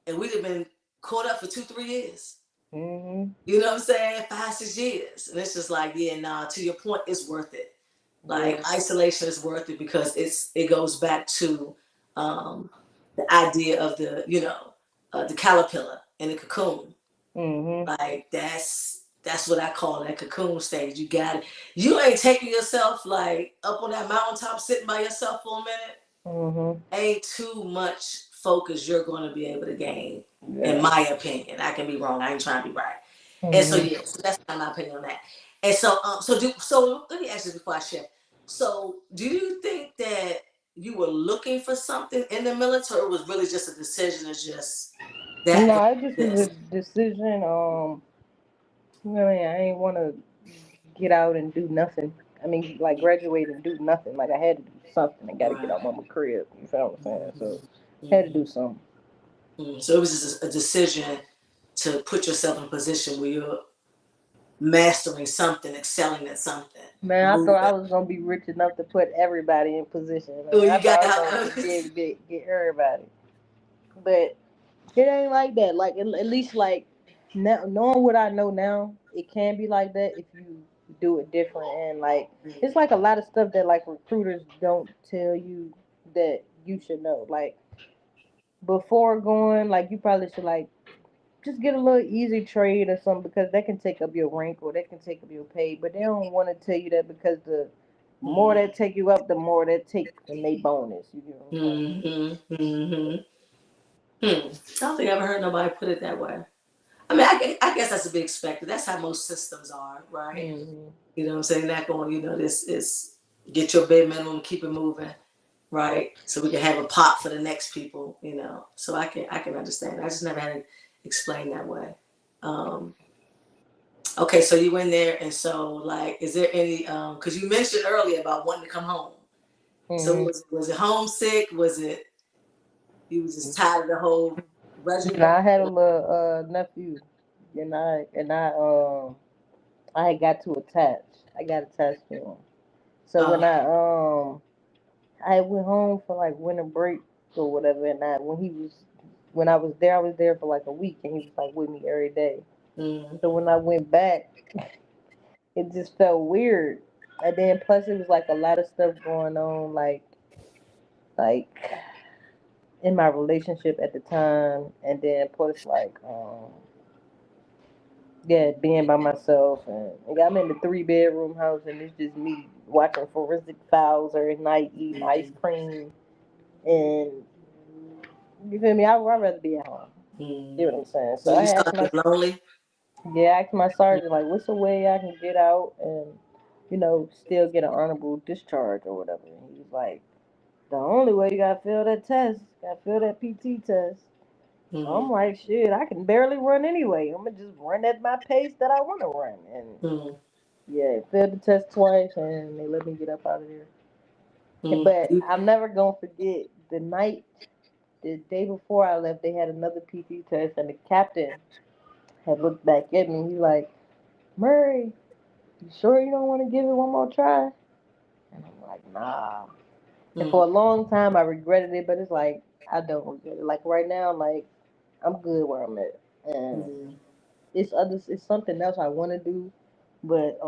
and we'd have been caught up for 2, 3 years. Mhm. You know what I'm saying? 5, 6 years. And it's just like, yeah, nah, to your point, it's worth it. Like Yeah. isolation is worth it because it goes back to um, the idea of the caterpillar in the cocoon. Mhm. Like that's what I call that cocoon stage. You got it. You ain't taking yourself like up on that mountaintop sitting by yourself for a minute. Mhm. Ain't too much focus you're going to be able to gain, in Yeah. my opinion. I can be wrong. I ain't trying to be right. And so Mhm. yeah, so that's my opinion on that. And so let me ask you before I shift. So do you think that you were looking for something in the military, or was really just a decision to just that No, it just was this? a decision. I mean, I ain't want to get out and do nothing. I mean, like graduate and do nothing. Like I had to do something. I got to get Right. out my crib. You feel what I'm saying? So had to Mm-hmm. do something. So it was just a decision to put yourself in a position where you're mastering something, excelling at something, Man, I thought I moving. was gonna be rich enough to put everybody in position. Well, Man, I you thought got I was out. gonna be able to get everybody, but it ain't like that. Like at least like now, knowing what I know now, it can be like that if you do it different. And like it's like a lot of stuff that like recruiters don't tell you that you should know. Like before going, like you probably should like just get a little easy trade or something because that can take up your rank or that can take up your pay. But they don't want to tell you that because the more that take you up, the more that take from their bonus. You know what I'm saying? Mm-hmm. Mm-hmm. I don't think I ever heard nobody put it that way. I mean, I guess that's to be expected. That's how most systems are, right? Mm-hmm. You know what I'm saying? Not going, this is get your bare minimum, keep it moving, right? So we can have a pot for the next people, So I can understand. I just never had it explained that way. Um, okay, so you went there, and so like, is there any? Because you mentioned earlier about wanting to come home. So Mm-hmm. was it homesick? Was it you was just tired of the whole And regimen? I had a little nephew, and I had got to attach. I got attached to him. So Uh, when I went home for like winter break or whatever, and when I was there for like a week, and he was like with me every day. mm, So when I went back, it just felt weird. And then plus it was like a lot of stuff going on, like in my relationship at the time, and then plus like yeah, being by myself, and like, I'm in the 3 bedroom house, and it's just me watching forensic files every night, eating ice mm, cream, and you feel me? I'd rather be at home. You know what mm. I'm saying? So So I you asked start my getting lonely. yeah, I asked my sergeant like, what's a way I can get out and still get an honorable discharge or whatever. And he was like, the only way you gotta fail that test, gotta fail that PT test. I'm Mm, like, shit, I can barely run anyway. I'm gonna just run at my pace that I want to run. And mm, yeah, failed the test twice, and they let me get up out of there. mm. But I'm never gonna forget the day before I left. They had another PT test, and the captain had looked back at me. He's like, Murray, you sure you don't want to give it one more try? And I'm like, nah. And Mm, for a long time, I regretted it, but it's like I don't regret it. Like right now, like I'm good where I'm at, and mm, it's something else I want to do, but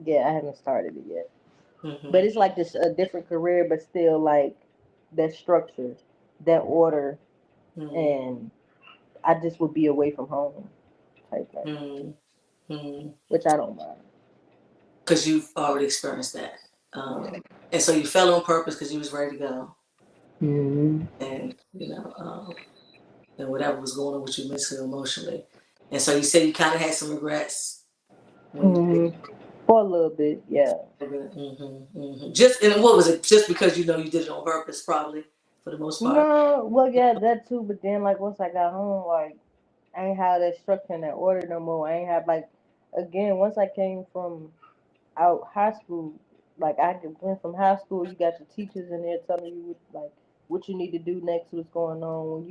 yeah, I haven't started it yet. But mhm, it's like this a different career, but still like that structure, that order, mm, and I just would be away from home type thing, mm, mm. which I don't mind. Because you've already experienced that, Yeah. and so you fell on purpose because you was ready to go, Mm-hmm. and and whatever was going on with you mentally, emotionally, and so you said you kind of had some regrets when you did. Mm-hmm. For a little bit, yeah. Just and what was it? Just because you did it on purpose, probably for the most part. No, well, yeah, that too. But then, like, once I got home, like, I ain't have that structure and that order no more. I ain't have like, again, once I came from out high school, like went from high school, you got your teachers in there telling you what you need to do next, what's going on.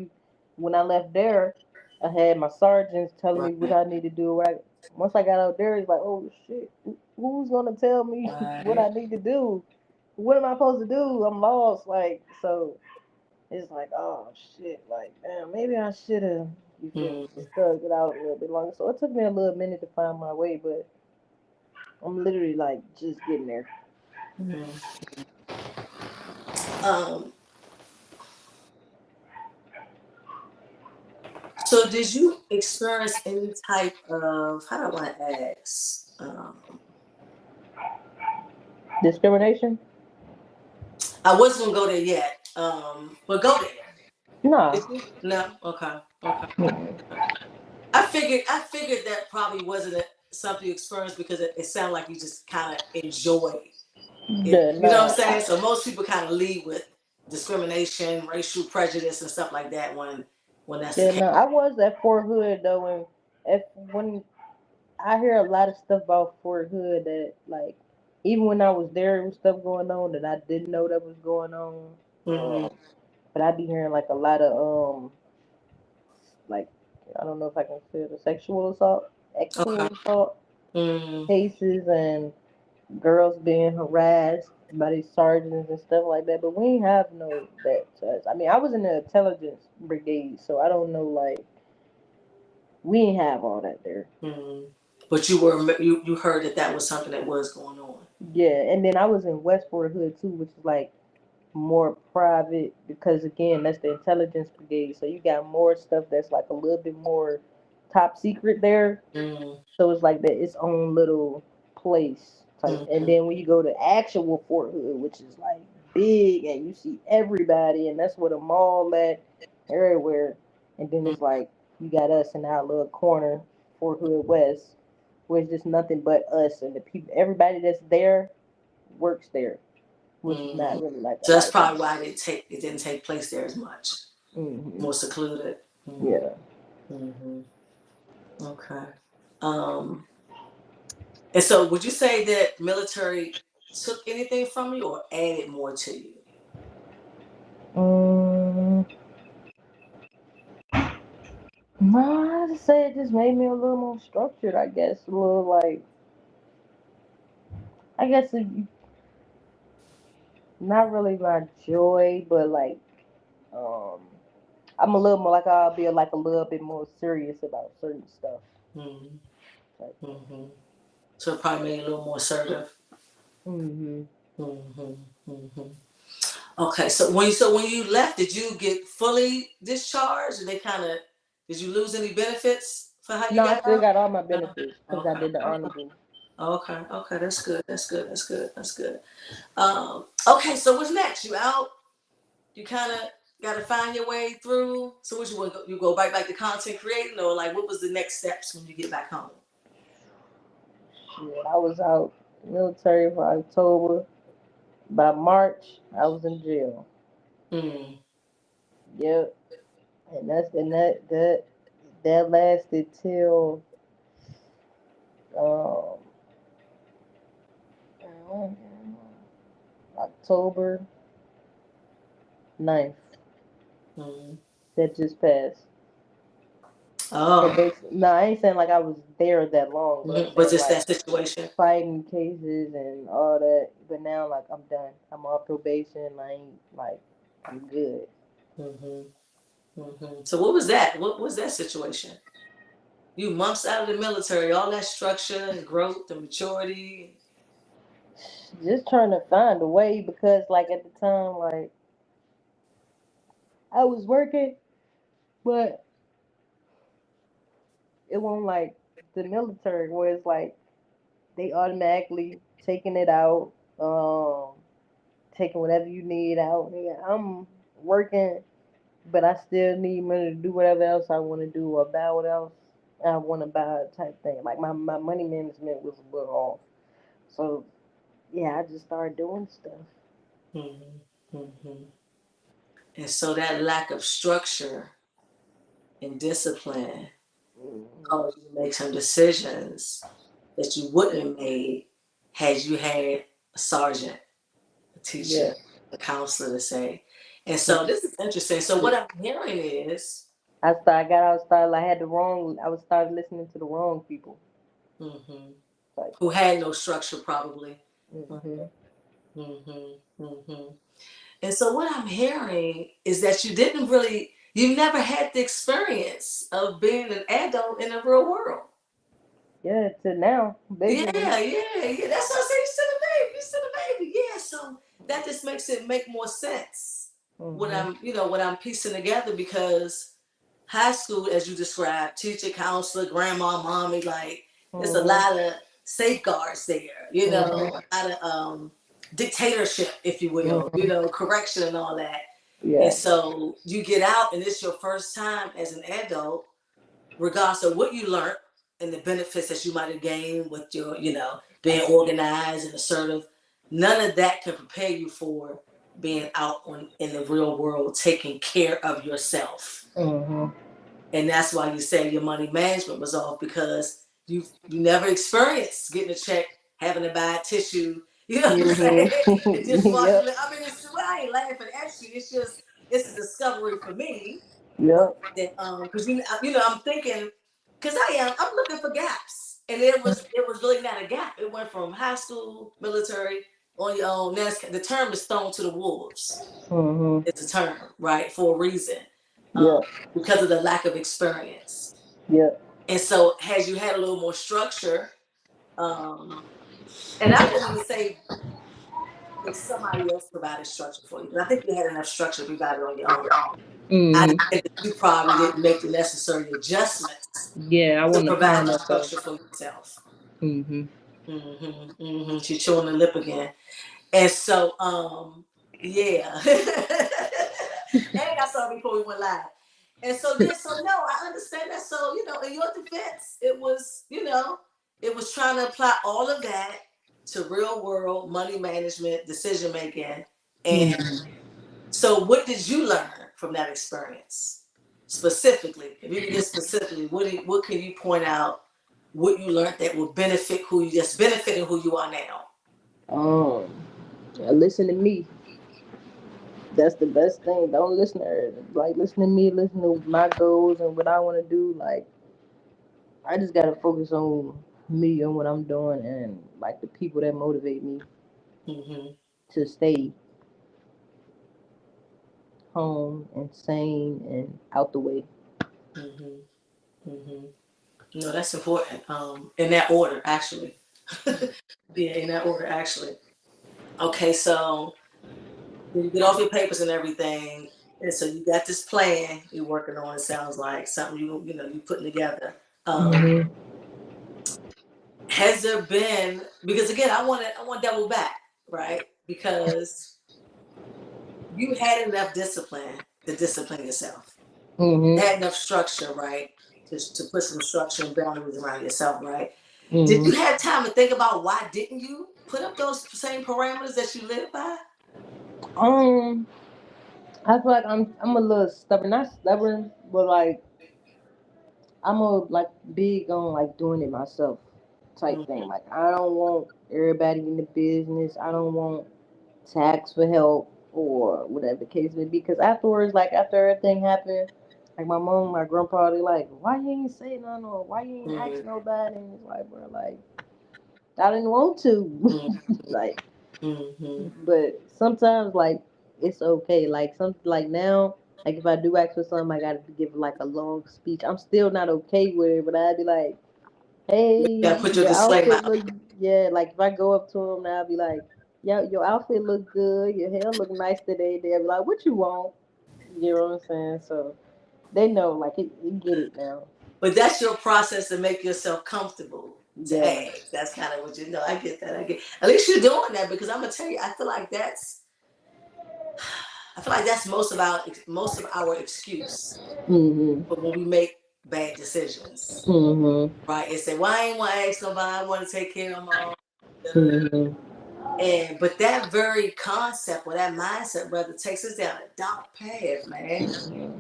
When I left there, I had my sergeants telling me what Right, I need to do. Right. Once I got out there, it's like, oh shit, who's gonna tell me what I right. need to do? What am I supposed to do? I'm lost. Like so. It's like, oh shit, like damn, maybe I should have, you feel me, Mm, stuck it out a little bit longer. So it took me a little minute to find my way, but I'm literally like just getting there. mm. Um, so did you experience any type of, how do I ask? Discrimination? I wasn't gonna go there yet, but go there. Nah. Did you? No. Okay. Okay. Mm-mm. I figured that probably wasn't something you experienced because it sounded like you just kind of enjoyed it. Yeah, You know what I'm nah. saying? So most people kind of lead with discrimination, racial prejudice, and stuff like that when that's the Yeah, case. no. I was at Fort Hood though, and if when I hear a lot of stuff about Fort Hood that like even when I was there, there was stuff going on that I didn't know that was going on. Mm-hmm. But I be hearing like a lot of like I don't know if I can say it, a sexual assault, Okay. sexual assault Mm-hmm. cases and girls being harassed by these sergeants and stuff like that. But we ain't have no that. I mean, I was in the intelligence brigade, so I don't know like we ain't have all that there. Mm-hmm. But you heard that that was something that was going on. Yeah, and then I was in West Fort Hood too, which is like more private because again that's the intelligence brigade, so you got more stuff that's like a little bit more top secret there. Mm-hmm. So it's like that its own little place type. And Mm-hmm. then when you go to actual Fort Hood, which is like big and you see everybody, and that's where the mall at, everywhere. And then it's like you got us in our little corner, Fort Hood West, where it's just nothing but us and the people. Everybody that's there works there, which is Mm-hmm. not really like a So that's lot of probably people. why it didn't take place there as much. Hmm. More secluded. Mm-hmm. Yeah. Mm-hmm. Okay. Um, and so would you say that military took anything from you or added more to you? Mm, no, I'd say it just made me a little more structured. I guess a little like I guess not really my joy, but like um, I'm a little more like I'll be like a little bit more serious about certain stuff. Mm-hmm. Like, Mm-hmm. So it probably made you a little more assertive. mm-hmm. Mm-hmm. Mm-hmm. Okay, so when you left, did you get fully discharged? Did they kind of did you lose any benefits for how you No, I got still out? got all my No? benefits because I Okay. did the Okay. honorable. Okay. Okay. That's good. That's good. That's good. That's good. Okay. So what's next? You out? You kind of got to find your way through. So what you go back like the content creating, or like what was the next steps when you get back home? Shit, I was out military for October. By March, I was in jail. Mm. Yep, and that lasted till um, October 9th. Mm. That just passed. So Oh. basically, no, I ain't saying like I was there that long, but I'm Mm-hmm. But saying just like that situation. fighting cases and all that. But now, like I'm done. I'm off probation. I ain't like I'm good. Mm-hmm. Mm-hmm. So what was that? What was that situation? You months out of the military, all that structure and growth and maturity. Just trying to find a way because like at the time, like I was working, but it wasn't like the military where it's like they automatically taking it out, taking whatever you need out. Nigga, I'm working, but I still need money to do whatever else I want to do or buy what else I want to buy type thing. Like my money management was a little off. So yeah, I just started doing stuff. Mm-hmm. Mm-hmm. And so that lack of structure and discipline Mhm. caused you to make some decisions that you wouldn't have made had you had a sergeant, a teacher, Yeah. a counselor to say. And so this is interesting. So what I'm hearing is, I got out started I had the wrong I was started listening to the wrong people mm-hmm, type who thing. had no structure probably. Hmm. Mm-hmm, mm-hmm. And so what I'm hearing is that you never had the experience of being an adult in the real world. Yeah, to now, Yeah, basically. yeah, yeah. That's what I say. You still a baby. You still a baby. Yeah. So that just makes it make more sense. Hmm. What I'm piecing together because high school, as you described, teacher, counselor, grandma, mommy, like there's a Hmm. lot of safeguards there. Hmm. A lot of dictatorship, if you will. Hmm. Correction and all that. And Yeah. so you get out, and it's your first time as an adult, regardless of what you learned and the benefits that you might have gained with your, being organized and assertive. None of that can prepare you for being out in the real world, taking care of yourself. Hmm. And that's why you say your money management was off because you never experienced getting a check, having to buy tissue. You know what I'm saying? And just Mm-hmm. wash Yep. your I mean, well, I ain't laughing at you. It's a discovery for me. Yep. That because I'm thinking because I'm looking for gaps, and it was really not a gap. It went from high school, military, on your own. Now the term is thrown to the wolves. Mm-hmm. It's a term, right, for a reason, um, Yep. because of the lack of experience. Yep. And so, has you had a little more structure, um, and I wouldn't even say if somebody else provided structure for you, but I think you had enough structure to provide it on your own. I Mm-hmm. think that you probably didn't make the necessary adjustments Yeah, I to want to provide find the myself. structure for yourself. Mm-hmm. She's chewing the lip again. And so, yeah. And I saw it before we went live. And so, yeah, so no, I understand that. So, in your defense, it was trying to apply all of that to real world money management, decision making. And Mm-hmm. so, what did you learn from that experience specifically? If you can get specifically, what can you point out? What you learned that will benefit benefiting who you are now? Um, listen to me. That's the best thing. Don't listen to her. Like, listen to me. Listen to my goals and what I want to do. Like, I just gotta focus on me and what I'm doing and like the people that motivate me Mm-hmm. to stay home and sane and out the way. Mm-hmm. Mm-hmm. No, that's important. In that order, actually. Yeah, in that order, actually. Okay, so you get off your papers and everything, and so you got this plan you're working on. It sounds like something you putting together. Um, Mm-hmm. has there been because again, I want to double back, right? Because you had enough discipline to discipline yourself. You Mm-hmm. had enough structure, right? To put some structure and boundaries around yourself, right? Did you Mm-hmm. have time to think about why didn't you put up those same parameters that you live by? Um, I feel like I'm a little stubborn. Not stubborn, but like I'm a like big on like doing it myself type thing. Mm-hmm. Like I don't want everybody in the business. I don't want tax for help or whatever the case may be. Because afterwards, like after everything happened, like my mom, my grandpa, they like, why you ain't say nothing or why you ain't ask nobody? And it's like, bro, like I didn't want to, like. Mm-hmm. But sometimes like it's okay. Like like now, like if I do ask for something, I gotta give like a long speech. I'm still not okay with it, but I'd be like, You hey, gotta put your your disclaimer outfit out. look, yeah. Like if I go up to them now, I'll be like, yeah, your outfit look good. Your hair look nice today. They'll be like, what you want? You know what I'm saying? So they know, like it get it now. But that's your process to make yourself comfortable to Yeah. ask. That's kind of what you know. I get that. I get. At least you're doing that because I'm gonna tell you. I feel like that's most of our excuse Mhm. for when we make bad decisions. Mhm. Right? And say, well, I ain't want to ask nobody. I want to take care of my own. Mhm. But that very concept or that mindset, brother, takes us down a dark path, man.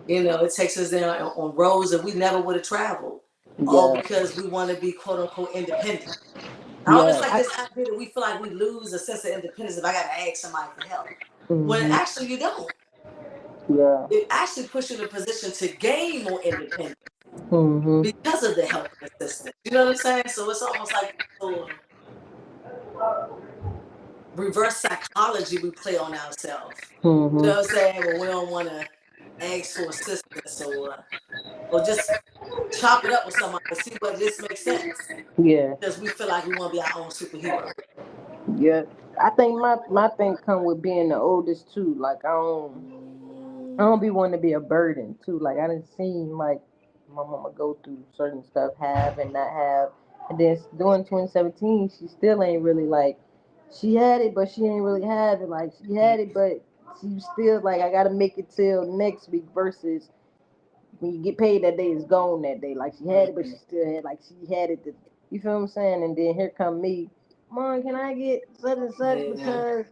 It takes us down on roads that we never would have traveled, all Yeah. because we want to be quote unquote independent. I always Yeah. like this idea that we feel like we lose a sense of independence if I got to ask somebody for help. When Mhm. actually you don't. Yeah. It actually puts you in a position to gain more independence Mhm. because of the help and assistance. You know what I'm saying? So it's almost like reverse psychology we play on ourselves. You know Mhm. what I'm saying? When we don't want to ask for assistance or just chop it up with somebody and see whether this makes sense. Yeah. Because we feel like we want to be our own superhero. Yeah. I think my thing come with being the oldest too. Like I don't be wanting to be a burden too. Like I didn't seem like my mama go through certain stuff, have and not have. And then during 2017, she still ain't really like she had it, but she ain't really have it. Like she had it, but she still like I gotta make it till next week versus when you get paid that day, it's gone that day. Like she had it, but she still had like she had it. You feel what I'm saying? And then here come me, Mom, can I get such and such Yeah. because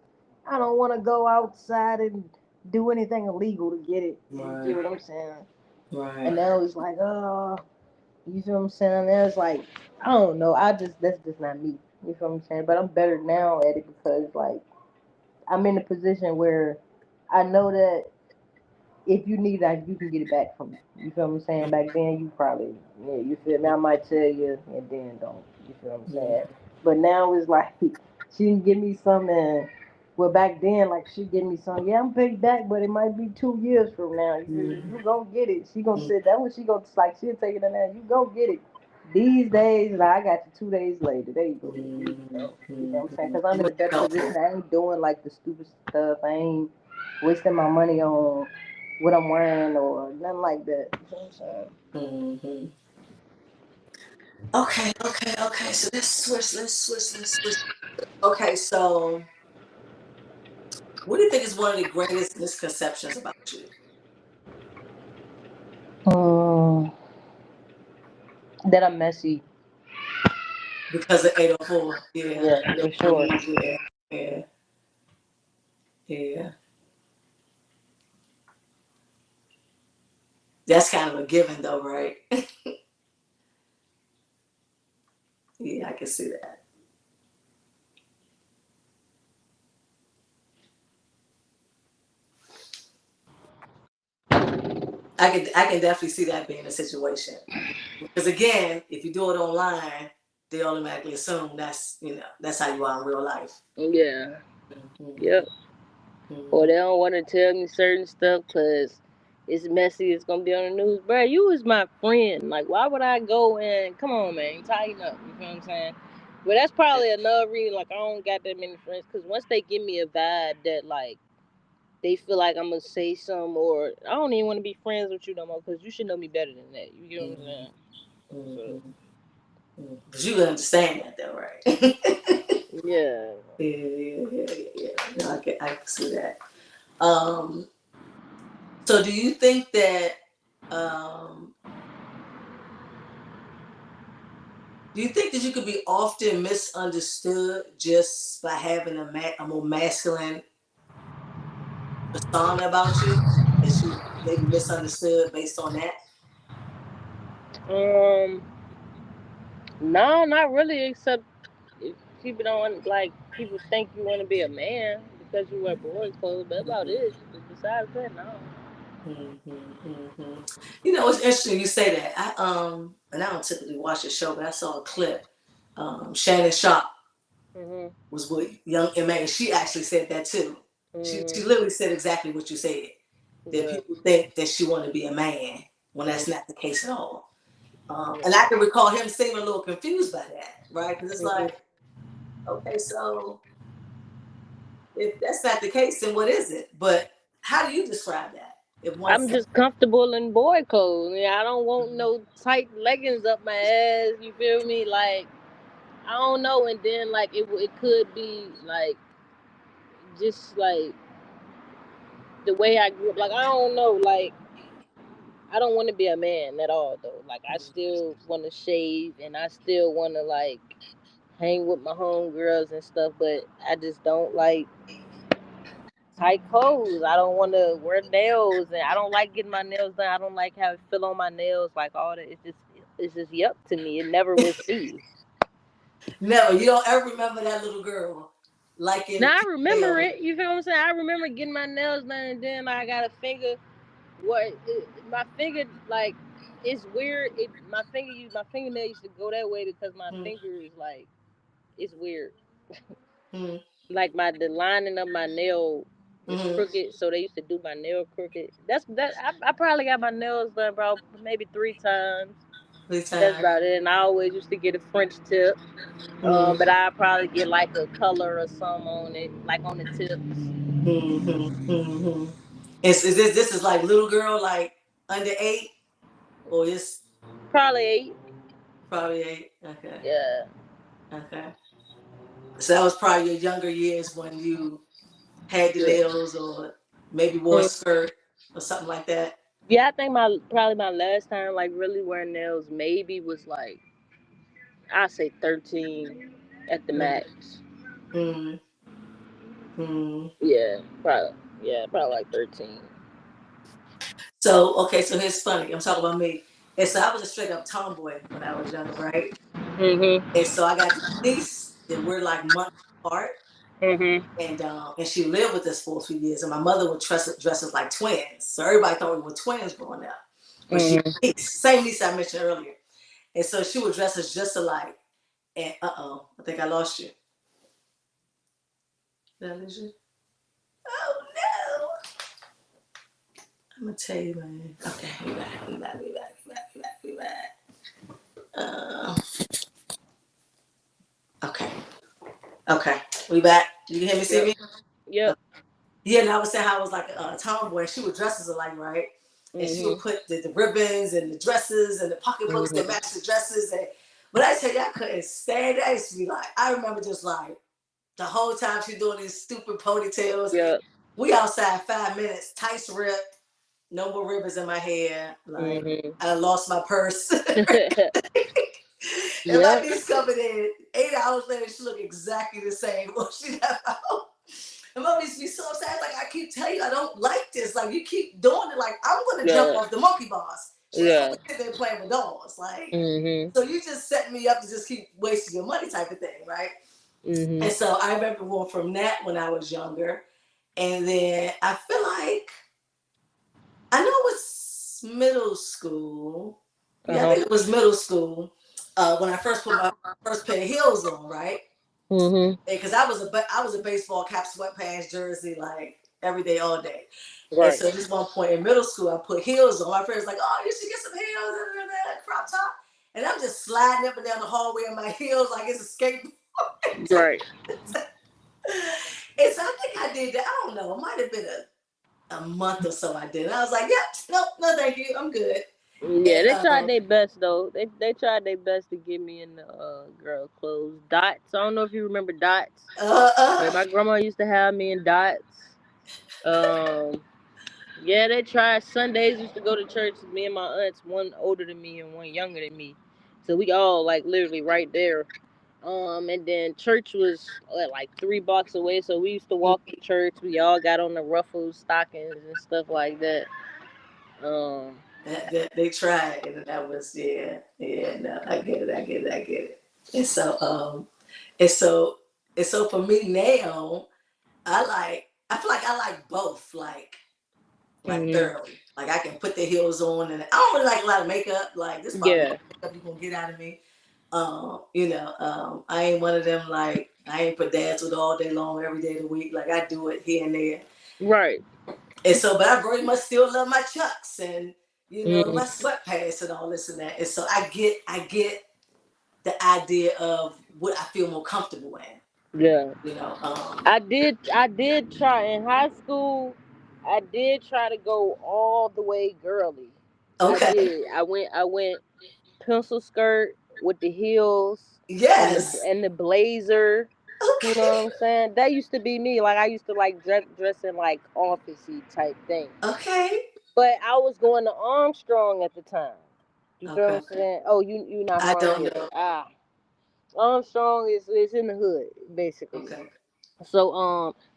I don't want to go outside and do anything illegal to get it. You get Right. what I'm saying? And Right. now it's like, oh. You feel what I'm saying? There's like, I don't know. That's just not me. You feel what I'm saying? But I'm better now at it because like I'm in a position where I know that if you need that, you can get it back from me. You feel what I'm saying? Back then, you probably, yeah, you feel me? I might tell you and then don't. You feel what I'm Mm-hmm. saying? But now it's like, she didn't give me something. Well, back then, like, she give me something. Yeah, I'm paid back, but it might be 2 years from now. You feel me? Mm-hmm. You gonna get it. She gonna say that when she gonna, like, she'll take it in there. You go get it. These days, like, I got you 2 days later. There you go. Here you go. You know what I'm saying? Because I'm in a Which is better helpful. position. I ain't doing, like, the stupid stuff. I ain't wasting my money on what I'm wearing or nothing like that. You know what I'm saying? Mm-hmm. Okay. So let's switch. Okay, so what do you think is one of the greatest misconceptions about you? Um, that I'm messy. Because of 804. Yeah. Yeah, for sure. Yeah. Yeah. Yeah. That's kind of a given though, right? Yeah, I can see that. I can definitely see that being a situation. Because again, if you do it online, they automatically assume that's how you are in real life. Yeah. Mm-hmm. Yep. Or Mm-hmm. they don't want to tell me certain stuff because it's messy. It's gonna be on the news, bro. You was my friend. Like, why would I go and come on, man, tighten up? You feel what I'm saying? But that's probably another reason. Like, I don't got that many friends because once they give me a vibe that like they feel like I'm gonna say something, or I don't even want to be friends with you no more because you should know me better than that. You get what I'm saying? So Mm-hmm. But you understand that though, right? yeah. Yeah. No, I can see that. Um, so do you think that um, do you think that you could be often misunderstood just by having a more masculine persona about you? That you maybe misunderstood based on that? Um. No, not really. Except if people don't want, like people think you want to be a man because you wear boy clothes. But about Mm-hmm. it. But besides that, no. Mm-hmm. You know, it's interesting you say that. And I don't typically watch the show, but I saw a clip. Shannon Sharp Mhm. was with young MA, and she actually said that too. She Mhm. literally said exactly what you said. That Yeah. people think that she want to be a man when Mhm. that's not the case at all. And I Yeah. can recall him seeming a little confused by that, right? Because it's Mhm. like, okay, so if that's not the case, then what is it? But how do you describe that? If one I'm said, just comfortable in boy clothes. I don't want no tight leggings up my ass. You feel me? Like I don't know. And then like it could be like just like the way I grew up. Like I don't know. Like I don't want to be a man at all though. Like I still want to shave and I still want to like hang with my homegirls and stuff, but I just don't like tight clothes. I don't want to wear nails and I don't like getting my nails done. I don't like how it feel on my nails, like all that. It's just yuck to me. It never was me. no, you don't ever remember that little girl liking Now I remember nails. it. You feel what I'm saying? I remember getting my nails done and then I got a finger. My finger like it's weird. My fingernail used to go that way because my Mm, finger is like it's weird. mm, Like the lining of my nail is mm, crooked, so they used to do my nail crooked. I probably got my nails done, bro, maybe 3 times. big That's time. about it. And I always used to get a French tip. Mm, But I probably get like a color or some on it, like on the tips. mm. Is this is like little girl like under 8 or it's Probably 8. probably 8? Okay, Yeah. okay. So that was probably your younger years when you had the Yeah. nails or maybe wore a Mm. skirt or something like that. Yeah, I think my last time like really wearing nails maybe was like I say 13 at the Mm, max. mm, mm. Yeah, probably. Yeah, probably like 13. So okay, so here's funny. I'm talking about me. And so I was a straight up tomboy when I was younger, right? Mhm. And so I got this niece that we're like months apart. Mhm. And she lived with us for a few years. And my mother would dress us like twins. So everybody thought we were twins growing up. But she Mhm. same niece I mentioned earlier. And so she would dress us just alike. And I think I lost you. Did I lose you? Oh no. I'm gonna tell you, man. Okay, we back, we back, we back, we back, we back, we back. Uh, okay, okay, we back. You can hear me, see Yep. me? Yep. Yeah, and I was saying how I was like a tomboy, and she would dress us alike, right? And she would Mhm. put the ribbons and the dresses and the pocketbooks that Mhm. matched the dresses. And but I tell you, I couldn't stand that. I used to be like, I remember just like the whole time she doing these stupid ponytails. Yep. We outside 5 minutes, tights ripped, no more ribbons in my hair. Like Mhm. I lost my purse. And my Yep. niece coming in 8 hours later, she looked exactly the same when she left out. And mom used to be so upset. Like, I keep telling you, I don't like this. Like, you keep doing it. Like, I'm gonna jump Yeah. off the monkey bars. She was Yeah. always sitting there playing with dolls. Like, Mhm. so you just set me up to just keep wasting your money type of thing, right? And Mhm. so I remember going from that when I was younger. And then I feel like I know it was middle school. Uh Yeah, I huh. think it was middle school when I first put my first pair of heels on, right? Mhm. Because I was a baseball cap, sweatpants, jersey, like every day, all day. And Right. so at this one point in middle school, I put heels on. My friends like, "Oh, you should get some heels and that crop top." And I'm just sliding up and down the hallway in my heels like it's a skateboard. Right. And so I think I did that. I don't know. It might have been a month or so I did. And I was like, "Yep, nope, no, thank you, I'm good." Yeah, And they tried their best though. They tried their best to get me in the girl clothes. Dots. I don't know if you remember Dots, uh, uh, but my grandma used to have me in Dots. Um, yeah, they tried. Sundays used to go to church. Me and my aunts, one older than me and one younger than me, so we all like literally right there. And then church was like 3 blocks away, so we used to walk to church. We all got on the ruffles, stockings, and stuff like that. Um, they tried, and that was yeah. No, I get it, I get it, I get it. And so and so and so for me now, I feel like I like both, like mhm. thoroughly. Like I can put the heels on, and I don't really like a lot of makeup. Like this is probably the Yeah. most makeup you gonna get out of me. I ain't one of them like I ain't put dance with all day long every day of the week. Like I do it here and there. Right. And so, but I very much still love my chucks and my Mm, sweatpants and all this and that. And so I get the idea of what I feel more comfortable in. yeah. You know. I did try in high school. I did try to go all the way girly. I Okay. did. I went pencil skirt with the heels and the Yes. and the blazer. You know Okay. what I'm saying? That used to be me. Like I used to like dress in like officey type things. Okay. But I was going to Armstrong at the time. You feel what Okay. I'm saying? Oh, you not I from don't here? know. Ah, Armstrong is in the hood basically. Okay. So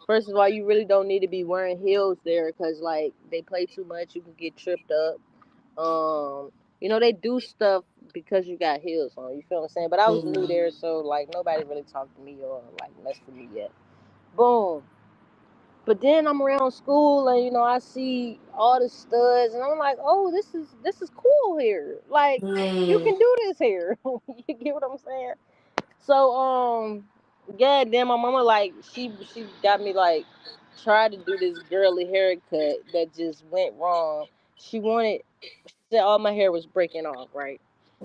first of all, you really don't need to be wearing heels there because like they play too much. You can get tripped up. They do stuff because you got heels on. You feel what I'm saying? But I was new Mm-hmm. there, so like nobody really talked to me or like messed with me yet. Boom. But then I'm around school and I see all the studs and I'm like, oh, this is cool here. Like you Mm. can do this here. You get what I'm saying? So yeah, then my mama like she got me like tried to do this girly haircut that just went wrong. She said all my hair was breaking off, right?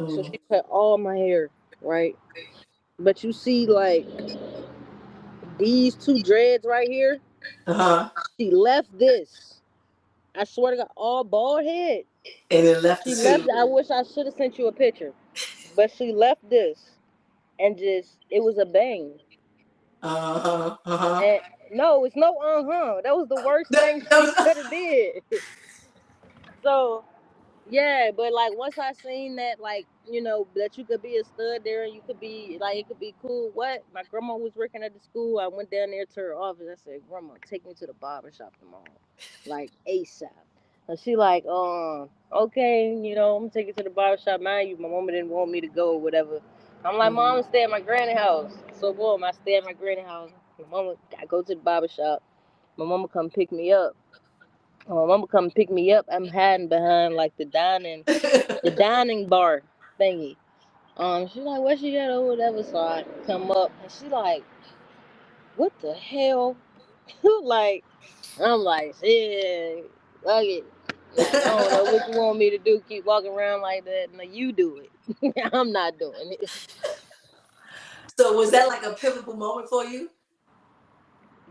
So Mm. she cut all my hair, right? But you see like these two dreads right here, Uh-huh. she left this. I swear to God, all bald head. And then left the She left two. I wish I should have sent you a picture. But she left this and just it was a bang. Uh-huh. Uh-huh. And no, it's no That was the worst That, thing that she was could have did. So yeah, but like once I seen that, like that you could be a stud there and you could be like it could be cool. What my grandma was working at the school. I went down there to her office. I said, "Grandma, take me to the barber shop tomorrow, like ASAP." And she like, okay, you know, I'm gonna take you to the barbershop. Mind you, my mama didn't want me to go or whatever. I'm like, Mom, I'm gonna stay at my granny house. So boom, I stay at my granny house. My mama, I go to the barbershop. My mama come pick me up. My mama come pick me up. I'm hiding behind like the dining bar thingy. She like, where she at or whatever. So I come up and she like, what the hell? Like, I'm like, shit, fuck it. Like, I don't know what you want me to do. Keep walking around like that. No, you do it. I'm not doing it. So was that like a pivotal moment for you?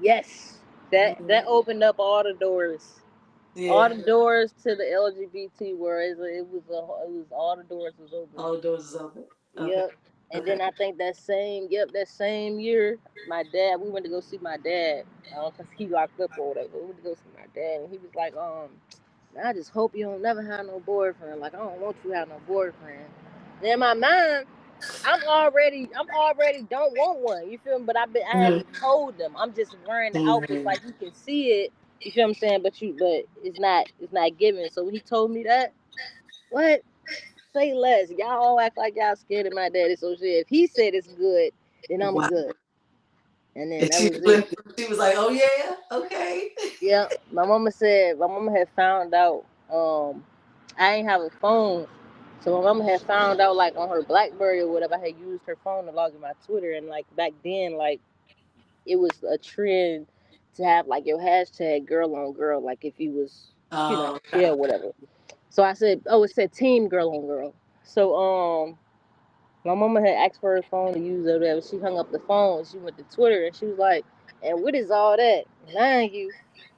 Yes, that Mhm. opened up all the doors. All Yeah. the doors to the LGBT world. It was all the doors was open. All the doors is open. Okay. Yep. And Okay. then I think that same year, my dad, we went to go see my dad, cause he locked up or whatever. We went to go see my dad, and he was like, I just hope you don't never have no boyfriend. Like I don't want you to have no boyfriend. Then in my mind, I'm already don't want one. You feel me? But I Mhm. haven't told them. I'm just wearing the outfits Mhm. like you can see it. You feel what I'm saying? But it's not given. So when he told me that, what? Say less. Y'all all act like y'all scared of my daddy. So shit, if he said it's good, then I'm Wow. good. And then And that she was it. went, she was like, "Oh yeah, okay." Yeah. My mama had found out I ain't have a phone. So my mama had found out like on her Blackberry or whatever, I had used her phone to log in my Twitter, and like back then, like it was a trend to have like your hashtag girl on girl, like if you was, Oh, yeah, okay. whatever. So I said, oh, it said team girl on girl. So my mama had asked for her phone to use or whatever. She hung up the phone. She went to Twitter and she was like, "And what is all that? Mind you,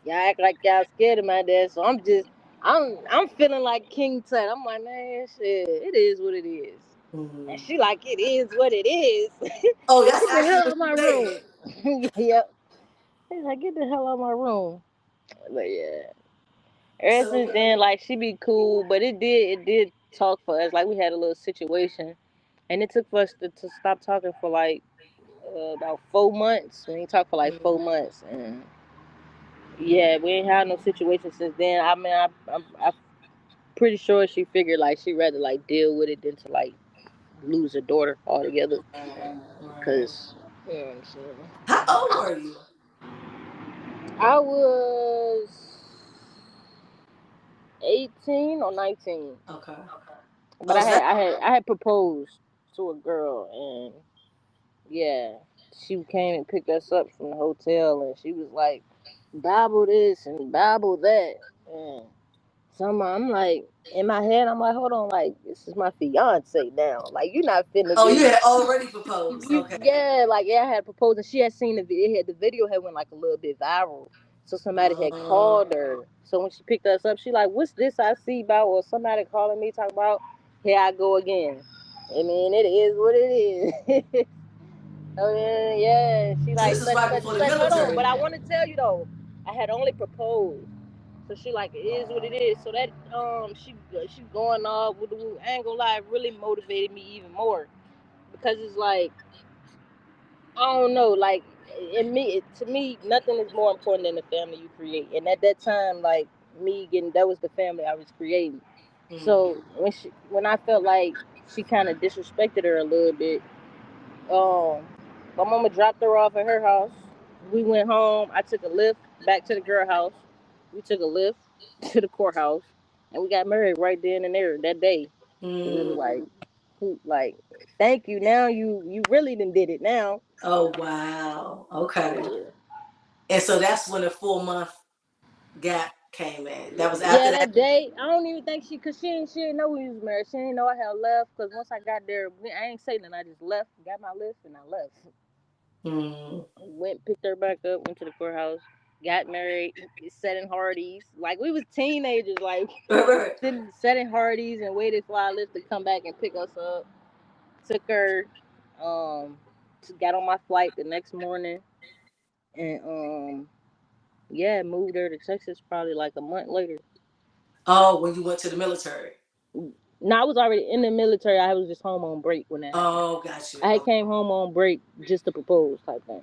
y'all act like y'all scared of my dad. So I'm feeling like King Tut. I'm like, man, shit, it is what it is." And Mhm. she like, "It is what it is." Oh, that's Get the actually hell out what of my she said. room. Yep. She's like, "Get the hell out of my room." But yeah. Ever So since then, like she be cool, but it did talk for us. Like we had a little situation, and it took for us to stop talking for like about 4 months. We ain't talked for like mhm. 4 months, and yeah, we ain't had no situation since then. I mean, I'm pretty sure she figured like she'd rather like deal with it than to like lose her daughter altogether. Right. Cause you know what I'm saying. How old were you? I was 18 or 19, Okay. but Oh, so that. I had proposed to a girl, and yeah, she came and picked us up from the hotel, and she was like, "Babble this and babble that," and some I'm like in my head, I'm like, hold on, like this is my fiance now. Like you're not finna Oh, you be had already proposed. you, Okay. yeah, like yeah, I had proposed and she had seen the video. It had the video had went like a little bit viral. So somebody had Oh. called her. So when she picked us up, she like, what's this I see about or somebody calling me talking about here I go again. I mean it is what it is. Oh yeah, she So like this is right such before the such. Hold on, but military. I want to tell you though, I had only proposed. So she like it is what it is. So that she going off with the I ain't gonna lie, it really motivated me even more because it's like I don't know, like to me nothing is more important than the family you create. And at that time, like me getting that was the family I was creating. Mm. So when I felt like she kind of disrespected her a little bit, um, my mama dropped her off at her house. We went home. I took a lift back to the girl house. We took a lift to the courthouse, and we got married right then and there that day. It was Mm. like, like, thank you. Now you really done did it now. Oh wow. Okay. Yeah. And so that's when the 4 month gap came in. That was Yeah, after that. that day. I don't even think cause she didn't know we was married. She didn't know I had left. Cause once I got there, I ain't saying nothing. I just left, got my lift, and I left. Mm. Went picked her back up, went to the courthouse, got married, setting Hardee's. Like we was teenagers, like Right, right. setting Hardee's and waited for our lift to come back and pick us up. Took her, um, got on my flight the next morning, and yeah, moved her to Texas probably like a month later. Oh, when you went to the military. No, I was already in the military. I was just home on break when that happened. Oh, got you. I Okay. came home on break just to propose type thing.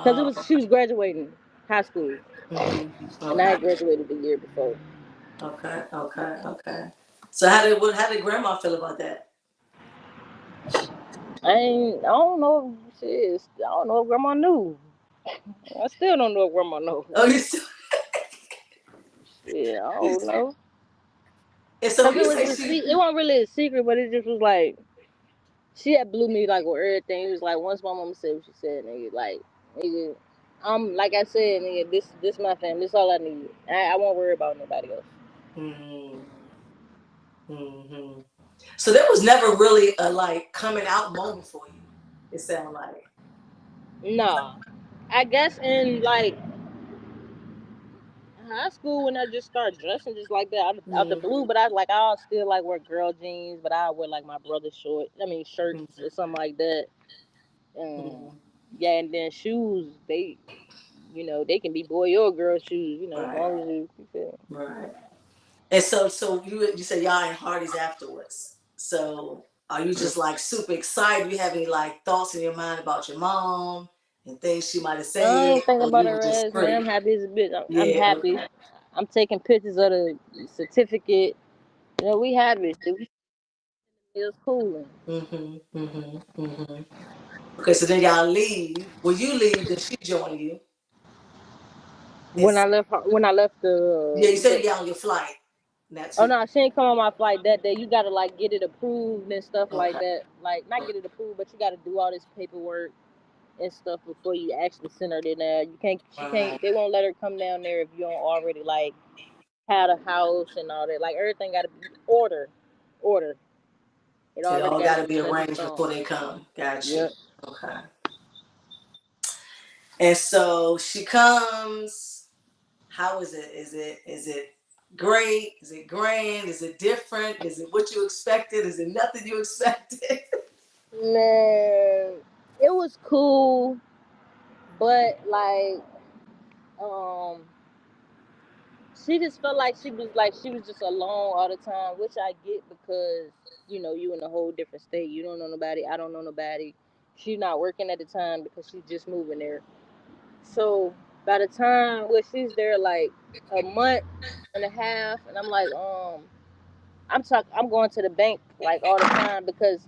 Cause it Oh. was she was graduating high school, Hmm. and I Okay. had graduated the year before. Okay. So how did grandma feel about that? I don't know if she is. I don't know if grandma knew. I still don't know if grandma knows. Oh, you still, Yeah, I don't know. and so Cause when it you was say a she, it wasn't really a secret, but it just was like she had blew me like with everything. It was like once my mama said what she said, nigga, like nigga, like I said, nigga, this my family. This all I need. I won't worry about nobody else. mm, hmm so there was never really a like coming out moment for you. It sounded like. Nah, I guess in like high school when I just started dressing just like that out the Mm-hmm. blue, but I still like wear girl jeans, but I wear like my brother's shirts or something like that. Um, Mm-hmm. yeah, and then shoes, they can be boy or girl shoes, as Right, long as you feel. right. And so you said y'all in Hardee's afterwards. So are you just like super excited? You have any like thoughts in your mind about your mom and things she might have I said, ain't thinking or about you were her just ass, man. free? I'm happy as a bitch. I'm Yeah. happy. I'm taking pictures of the certificate. We happy. It was cool. Okay, so then y'all leave. When you leave, does she join you? When It's I left yeah. You said the you got on your flight. Not oh too. no, she ain't come on my flight that day. You gotta like get it approved and stuff like Okay. that. Like not get it approved, but you gotta do all this paperwork and stuff before you actually send her there. You can't. She Right. can't. They won't let her come down there if you don't already like had a house and all that. Like everything gotta be order. It It already all gotta got to be be set in arranged stone. before they come. Got you. Yep. Okay. And so she comes. How is it? Is it great? Is it grand? Is it different? Is it what you expected? Is it nothing you expected? Man, it was cool, but like um she just felt like she was just alone all the time, which I get because you in a whole different state. You don't know nobody. I don't know nobody. She's not working at the time because she's just moving there. So by the time she's there like a month and a half, and I'm like, I'm going to the bank like all the time because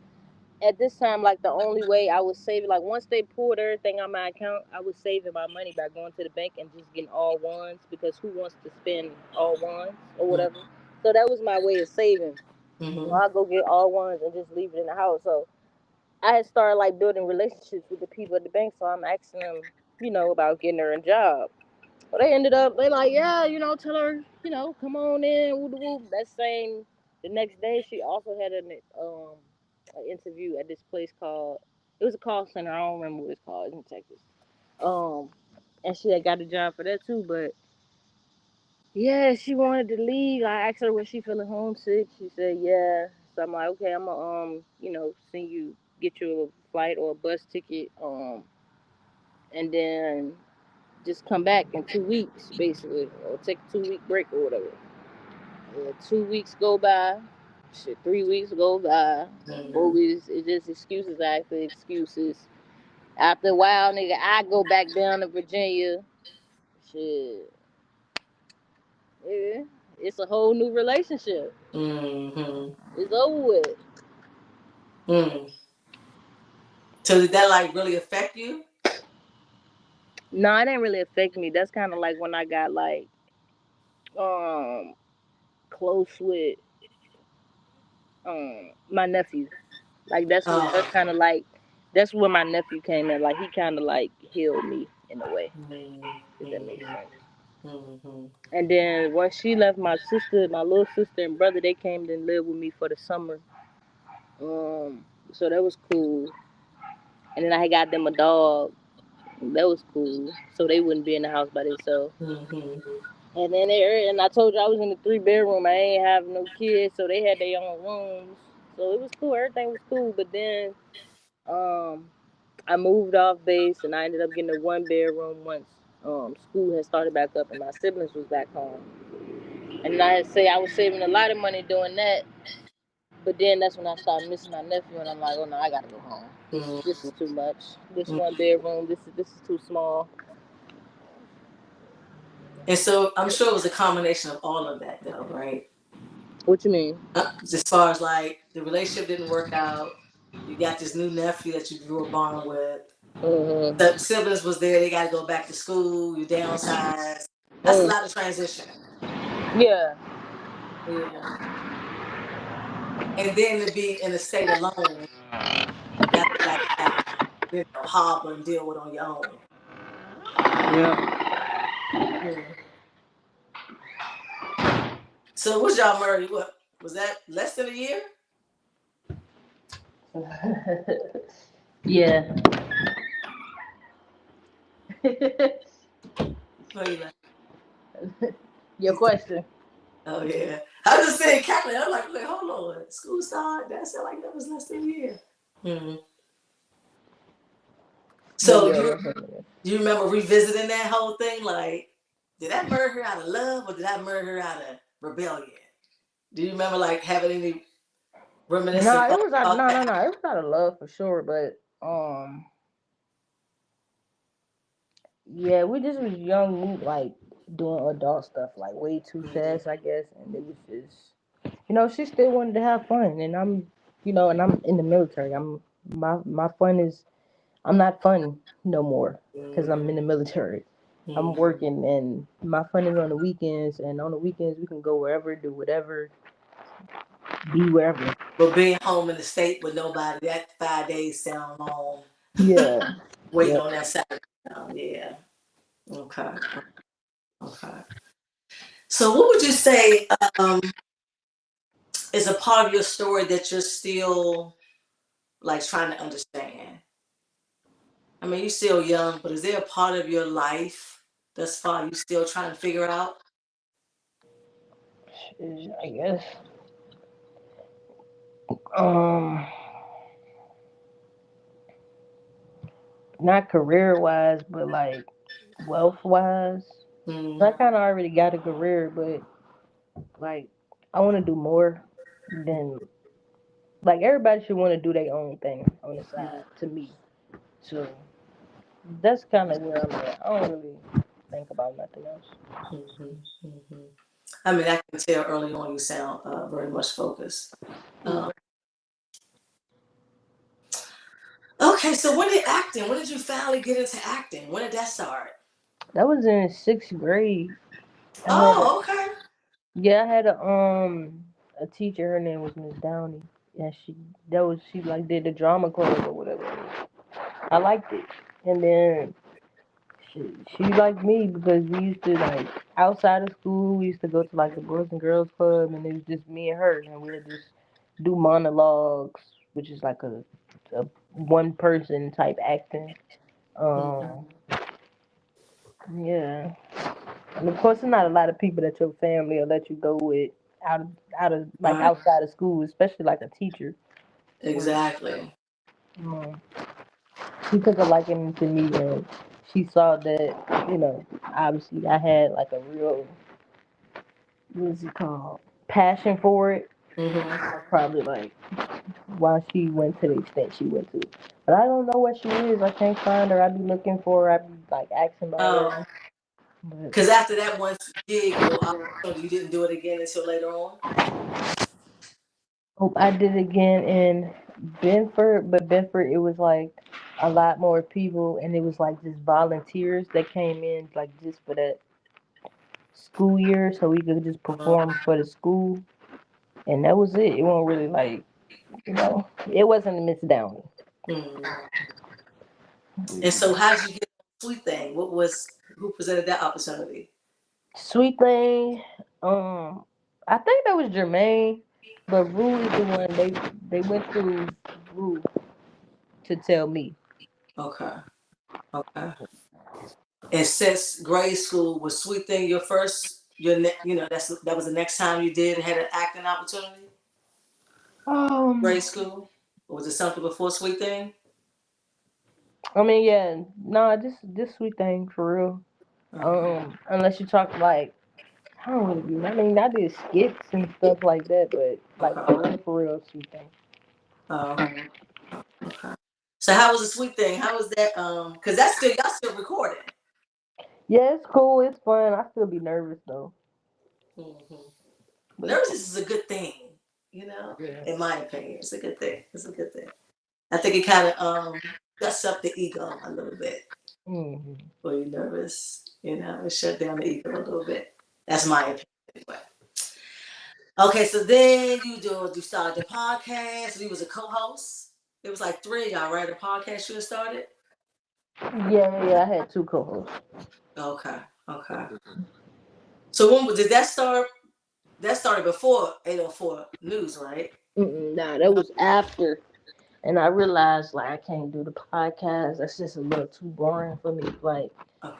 at this time, like the only way I was saving, like once they pulled everything on my account, I was saving my money by going to the bank and just getting all ones because who wants to spend all ones or whatever? So that was my way of saving. So Mm-hmm. I go get all ones and just leave it in the house. So I had started like building relationships with the people at the bank. So I'm asking them, about getting her a job. But they like, yeah, tell her, come on in, woo woo. The next day, she also had an interview at this place called, it was a call center. I don't remember what it's called. It's in Texas. Um, and she had got a job for that too. But yeah, she wanted to leave. I asked her was she feeling homesick. She said yeah. So I'm like, okay, I'm gonna send you, get you a flight or a bus ticket, and then just come back in 2 weeks, basically, or take a 2 week break or whatever. Yeah, 2 weeks go by, shit, 3 weeks go by, 4 weeks. It's just excuses after excuses. After a while, nigga, I go back down to Virginia. Shit, yeah, it's a whole new relationship. Mm-hmm. It's over with. Mm. So did that like really affect you? No, it didn't really affect me. That's kind of like when I got like um close with my nephew. Like that's Oh. kind of like that's where my nephew came in. Like he kind of like healed me in a way, if that makes Mm-hmm. sense. Mm-hmm. And then once she left, my little sister and brother, they came and lived with me for the summer. So that was cool. And then I had got them a dog. That was cool. So they wouldn't be in the house by themselves. Mm-hmm. And I told you I was in the 3 bedroom. I ain't have no kids, so they had their own rooms. So it was cool. Everything was cool. But then um, I moved off base and I ended up getting a 1 bedroom once school had started back up and my siblings was back home. And I had say I was saving a lot of money doing that, but then that's when I started missing my nephew and I'm like, oh no, I gotta go home. This is too much. This 1 bedroom, this is too small. And so I'm sure it was a combination of all of that, though, right? What you mean? As far as like the relationship didn't work out, you got this new nephew that you grew a bond with. Mm-hmm. The siblings was there; they got to go back to school. You downsized. That's a Mm. lot of transition. Yeah. Yeah, and then to be in a state alone, that's like that, harbor and deal with on your own. Yeah. Yeah. So was y'all married? What was that? Less than a year? Yeah. Oh, you like? Your question. Oh yeah. I was just saying, calculating. I'm like, wait, hold on. School started. That sounded like that was less than a year. Mm-hmm. But So yeah, you that's it. you remember revisiting that whole thing? Like, did I murder her out of love or did I murder her out of rebellion? Do you remember like having any No, reminiscent it thoughts was out. about No, no, that? no. It was out of love for sure. But yeah, we just was young, like doing adult stuff like way too Mm-hmm. fast, I guess. And it was just, she still wanted to have fun, and and I'm in the military. My fun is I'm not fun no more because I'm in the military. I'm Mm-hmm. working, and my fun is on the weekends. And on the weekends, we can go wherever, do whatever, be wherever. But being home in the state with nobody, that 5 days sound long. Yeah. Waiting Yep. on that Saturday. Oh, yeah. Okay. Okay. So what would you say is a part of your story that you're still like trying to understand? I mean, you're still young, but is there a part of your life thus far you still trying to figure out? I guess. Um, Not career wise, but like wealth wise. I Mm, kind of already got a career, but like I want to do more than like everybody should want to do their own thing on the mm, side. To me, so that's kind of where I'm at. I don't really think about nothing else. mhm, mhm. I mean, I can tell early on you sound very much focused. Um, okay, so when did acting? When did you finally get into acting? When did that start? That was in sixth grade. I had a Oh, okay. Yeah, I had a teacher. Her name was Miss Downey. Yeah, she like did the drama club or whatever. I liked it, and then she liked me because we used to like outside of school. We used to go to like the Boys and Girls Club, and it was just me and her, and we'd just do monologues, which is like a one person type acting. Mhm. Um, yeah. And of course, there's not a lot of people that your family will let you go with out of like Right. outside of school, especially like a teacher. But Exactly. um, she took a liking to me, and she saw that obviously I had like a real what's it called passion for it. Hmm. That's probably like why she went to the extent she went to. But I don't know what she is. I can't find her. I be looking for her. I be like asking about her. Oh, But because after that one gig or opportunity, you didn't do it again until later on. hope I did it again in Benford, but Benford it was like a lot more people, and it was like just volunteers that came in like just for that school year, so we could just perform for the school, and that was it. It wasn't really like it wasn't a Miss Downey. Mm. And so, how did you get the Sweet Thing? Who presented that opportunity? Sweet thing, I think that was Jermaine, but Rue is the one they went through Rue to tell me. Okay. Okay. And since grade school, was Sweet Thing your first? That was the next time you did had an acting opportunity. Um, Grade school, or was it something before Sweet Thing? I mean, yeah, no, this sweet thing for real. Oh, Unless you talk like I don't really do. I mean, I did skits and stuff like that, but like okay. for real, sweet thing. Oh, okay. So how was the Sweet Thing? How was that? Because that's still y'all still recording. Yeah, it's cool. It's fun. I still be nervous though. Mm-hmm. But it's cool. Nervousness is a good thing, you know. Yeah. In my opinion, it's a good thing. It's a good thing. I think it kind of shuts up the ego a little bit Mm-hmm. when you're nervous. You know, it shut down the ego a little bit. That's my opinion. Anyway. Okay, so then you started the podcast. You was a co-host. It was like three of y'all, right? The podcast you had started. Yeah. I had two co-hosts. Okay, okay. So did that start? That started before 804 News, right? Nah, that was after. And I realized like I can't do the podcast. That's just a little too boring for me. Like Okay.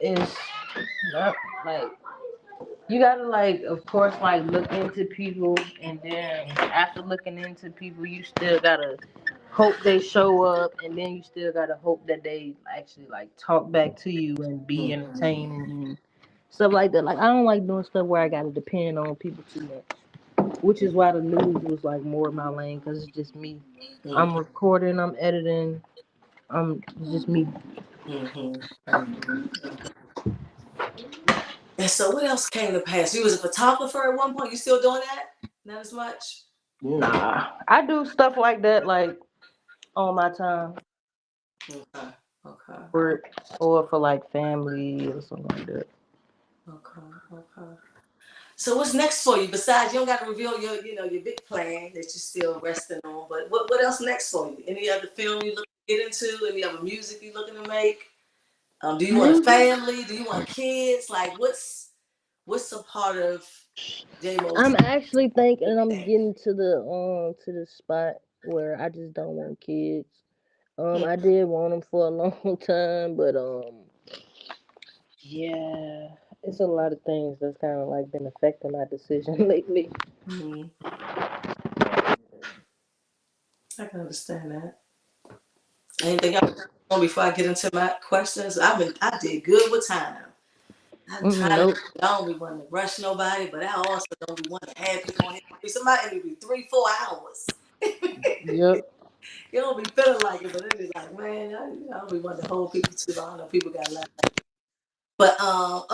it's not like you gotta like of course like look into people and then after looking into people you still gotta hope they show up and then you still gotta hope that they actually like talk back to you and be Mm-hmm. entertaining and stuff like that. Like I don't like doing stuff where I gotta depend on people too much. Which is why the news was like more my lane because it's just me. I'm recording, I'm editing, I'm just me. Mm-hmm. And so what else came to pass? You was a photographer at one point. You still doing that? Not as much. Nah, I do stuff like that like on my time. Okay. Okay. For or for like family or something like that. Okay. Okay. So what's next for you? Besides, you don't got to reveal your big plan that you're still resting on. But what else next for you? Any other film you looking to get into? Any other music you looking to make? Do you want a Music. family? Do you want kids? Like what's a part of JAYMO's I'm actually thinking I'm thing? getting to the spot where I just don't want kids. Hmm. I did want them for a long time, but yeah, it's a lot of things that's kind of like been affecting my decision lately. Hmm. I can understand that. Anything else before I get into my questions? I did good with time. I'm trying to. Nope. I don't be wanting to rush nobody, but I also don't be wanting to have people on here. Somebody interview 3-4 hours. Yep. You don't be feeling like it, but it be like, man, I don't be wanting to hold people too long. I know people got a lot. But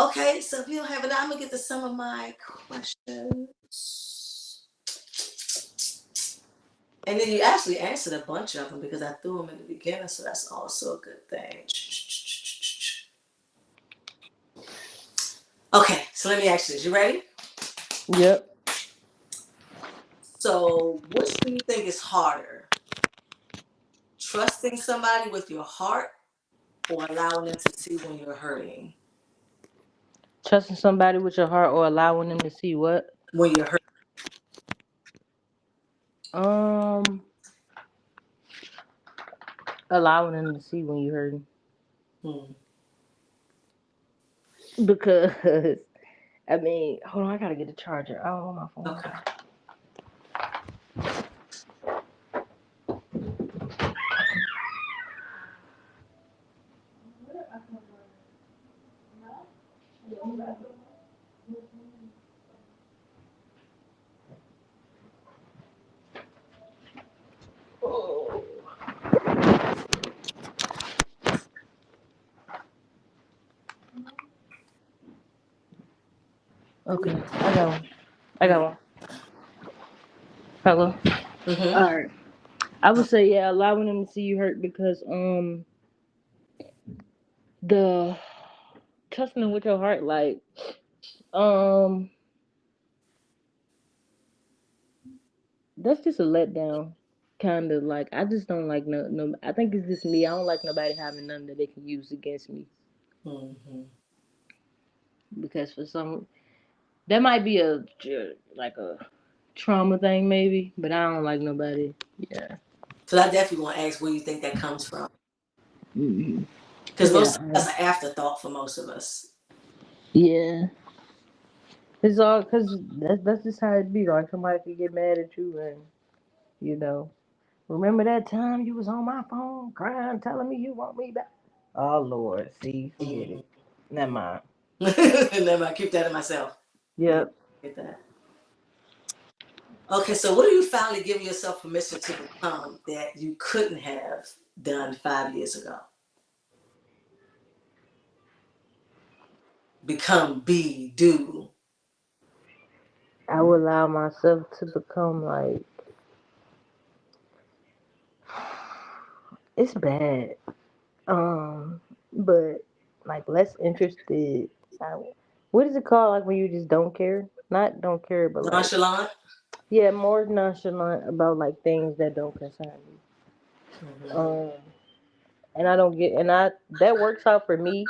okay. So if you don't have it, I'm gonna get to some of my questions. And then you actually answered a bunch of them because I threw them in the beginning, so that's also a good thing. Okay, so let me ask you this. You ready? Yep. So, which do you think is harder? Trusting somebody with your heart or allowing them to see when you're hurting? Trusting somebody with your heart or allowing them to see what? When you're hurting. Um, allowing them to see when you're hurting. Hmm. Because I mean, hold on, I gotta get the charger. I don't want my phone. Okay. Oh. Okay, I got one. I got one. Hello. Mm-hmm. All right. I would say yeah, allowing them to see you hurt because the trusting them with your heart like um that's just a letdown. Kind of like I just don't like no. I think it's just me. I don't like nobody having nothing that they can use against me Mm-hmm. because for some that might be a like a trauma thing maybe, but I don't like nobody. Yeah. So I definitely want to ask where you think that comes from. Hmm. Because Yeah. most that's an afterthought for most of us. Yeah. It's all because that's just how it be. Like somebody could get mad at you and you know. Remember that time you was on my phone crying, telling me you want me back? Oh Lord, see, forget Mm-hmm. it. Never mind. Never mind, keep that to myself. Yeah, Yep. get that. Okay, so what are you finally giving yourself permission to become that you couldn't have done 5 years ago? become, be, do? I would allow myself to become like it's bad. But like less interested. I, what is it called? Like when you just don't care? Not don't care, but like Nonchalant? yeah, more nonchalant about like things that don't concern me. Mm-hmm. Um, and I don't get, and I that works out for me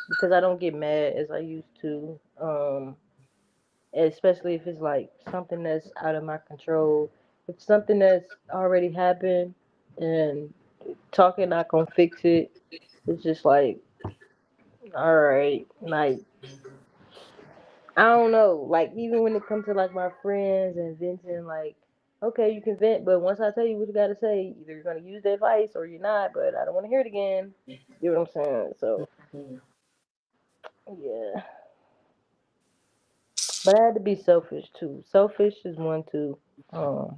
because I don't get mad as I used to. Especially if it's like something that's out of my control. If something that's already happened and talking not gonna fix it, it's just like, all right, like I don't know. Like even when it comes to like my friends and venting, like okay, you can vent, but once I tell you what you gotta say, either you're gonna use the advice or you're not. But I don't want to hear it again. You know what I'm saying? So Mm-hmm. yeah, but I had to be selfish too. Selfish is one too. Um,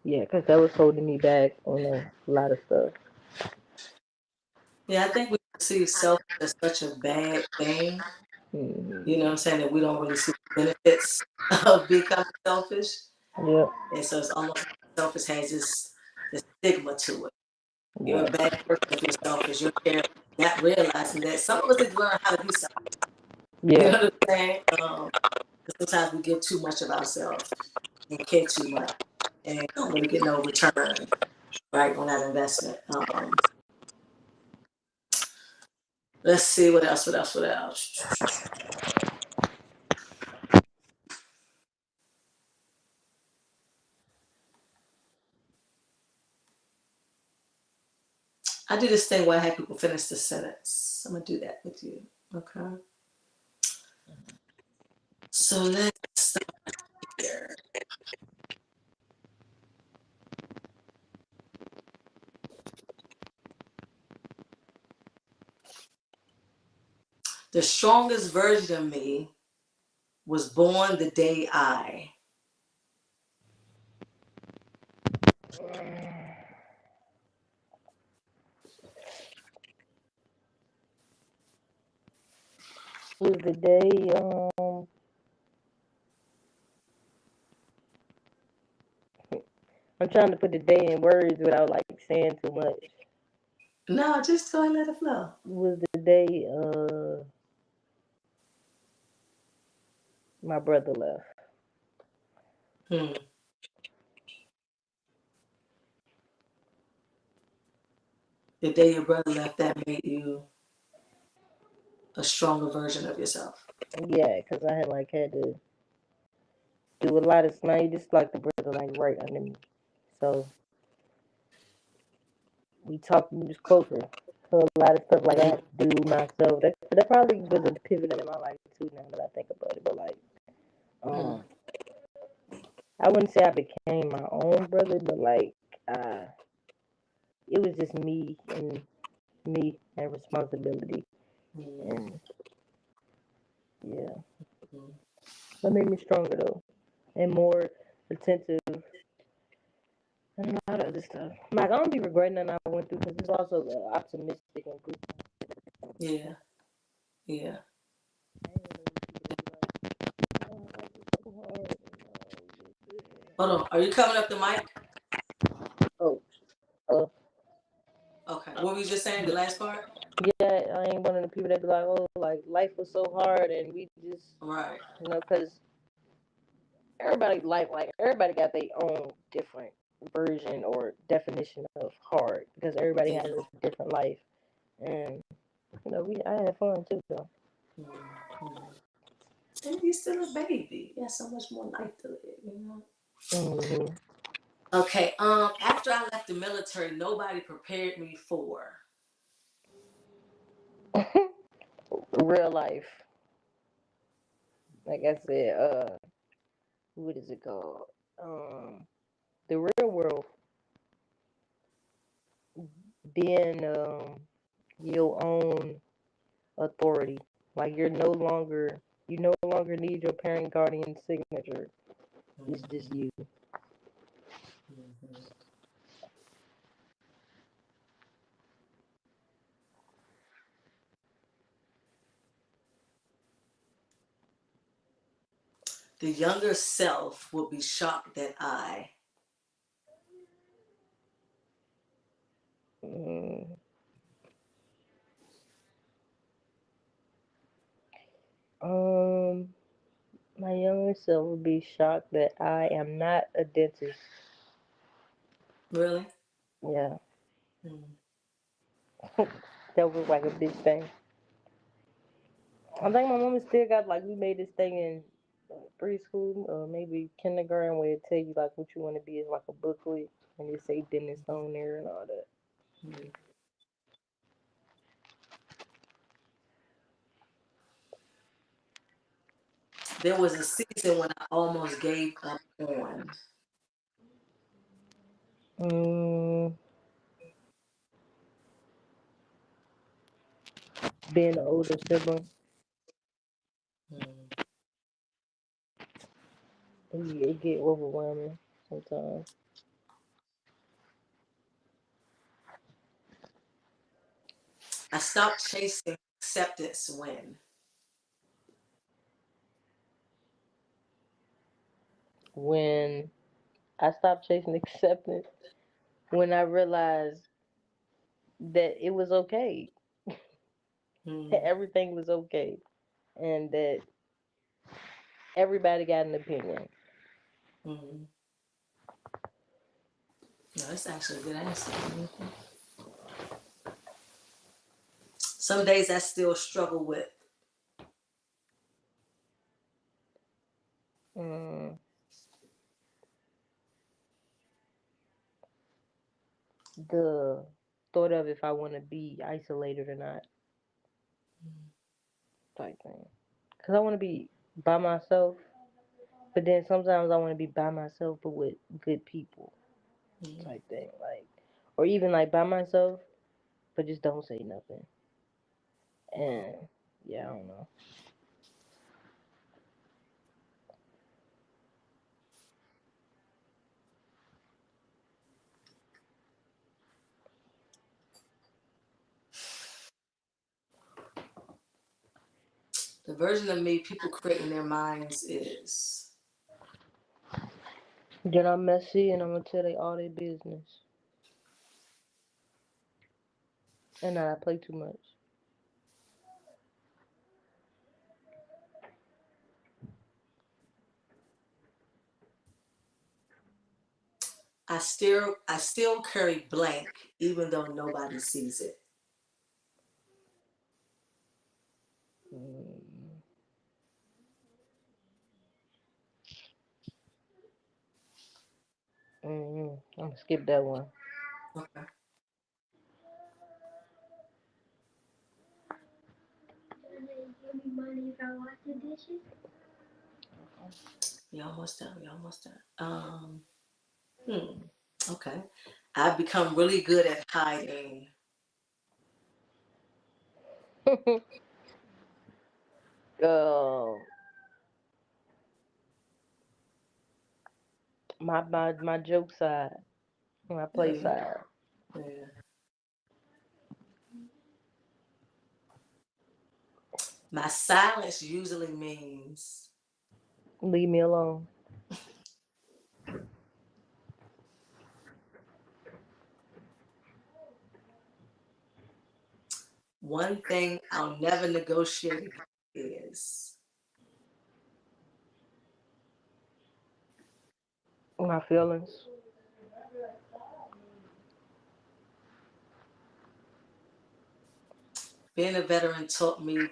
yeah, because that was holding me back on a lot of stuff. Yeah, I think we see self as such a bad thing. Hmm. You know what I'm saying? That we don't really see the benefits of becoming selfish. Yep. And so it's almost like selfish has this stigma to it. You're a Yeah. bad person if you're selfish. You're careless. Not realizing that some of us need to learn how to be selfish. You Yeah. know what I'm saying? 'Cause sometimes we give too much of ourselves and care too much and don't really get no return, right, on that investment. Let's see what else, what else, what else. I do this thing where I have people finish the sentence. I'm gonna do that with you. Okay. So let's start here. The strongest version of me was born the day I. Was the day I'm trying to put the day in words without like saying too much. No, just go and let it flow. Was the day my brother left. Hmm. The day your brother left, that made you a stronger version of yourself. Yeah, because I had like had to do a lot of now you just like the brother like right under me. So we talked we was closer. So a lot of stuff like I Mm-hmm. had to do myself. That probably was a pivot in my life too now that I think about it. But like um I wouldn't say I became my own brother, but like uh it was just me and responsibility and yeah. Mm-hmm. That made me stronger though. And more attentive and a lot of other stuff. Like I don't be regretting that I went through because it's also optimistic and good. Yeah, yeah. Hold on. Are you coming up the mic? Oh, uh, Okay. What were you just saying? The last part? yeah, I ain't one of the people that be like, oh, like life was so hard and we just, Right. because everybody life, like everybody got their own different version or definition of hard because everybody has Yeah. a different life and I had fun too though. Mm-hmm. And you're still a baby. You have so much more life to live, you know? Mm-hmm. Okay. After I left the military, nobody prepared me for. Real life, like I said, what is it called? Um, the real world being your own authority. Like you no longer need your parent guardian signature. It's just Mm-hmm. you. Mm-hmm. The younger self will be shocked that I. Mm, um, my younger self would be shocked that I am not a dentist. Really? Yeah, Mm. that was like a big thing. I think my mom still got like we made this thing in preschool or maybe kindergarten where it tell you like what you want to be is like a booklet and it say dentist on there and all that. Mm. There was a season when I almost gave up on. Mm, being an older sibling, Mm. it get overwhelming sometimes. I stopped chasing acceptance when. When I stopped chasing acceptance, when I realized that it was okay, that Mm. everything was okay, and that everybody got an opinion. Mm. No, that's actually a good answer. Mhm. Some days I still struggle with. Mm, the thought of if I want to be isolated or not, type thing. Cause I want to be by myself, but then sometimes I want to be by myself, but with good people, Mm. type thing. Like, or even like by myself, but just don't say nothing. And yeah, I don't know. The version of me people create in their minds is. Then I'm messy and I'm gonna tell they all their business, and that I play too much. I still carry blank even though nobody sees it. Mm, I'm gonna skip that one. Okay. We almost done. We almost done. Hmm. Okay. I've become really good at hiding. uh, my joke side, my play Yeah. side. Yeah. My silence usually means Leave me alone. one thing I'll never negotiate again is. My feelings. Being a veteran taught me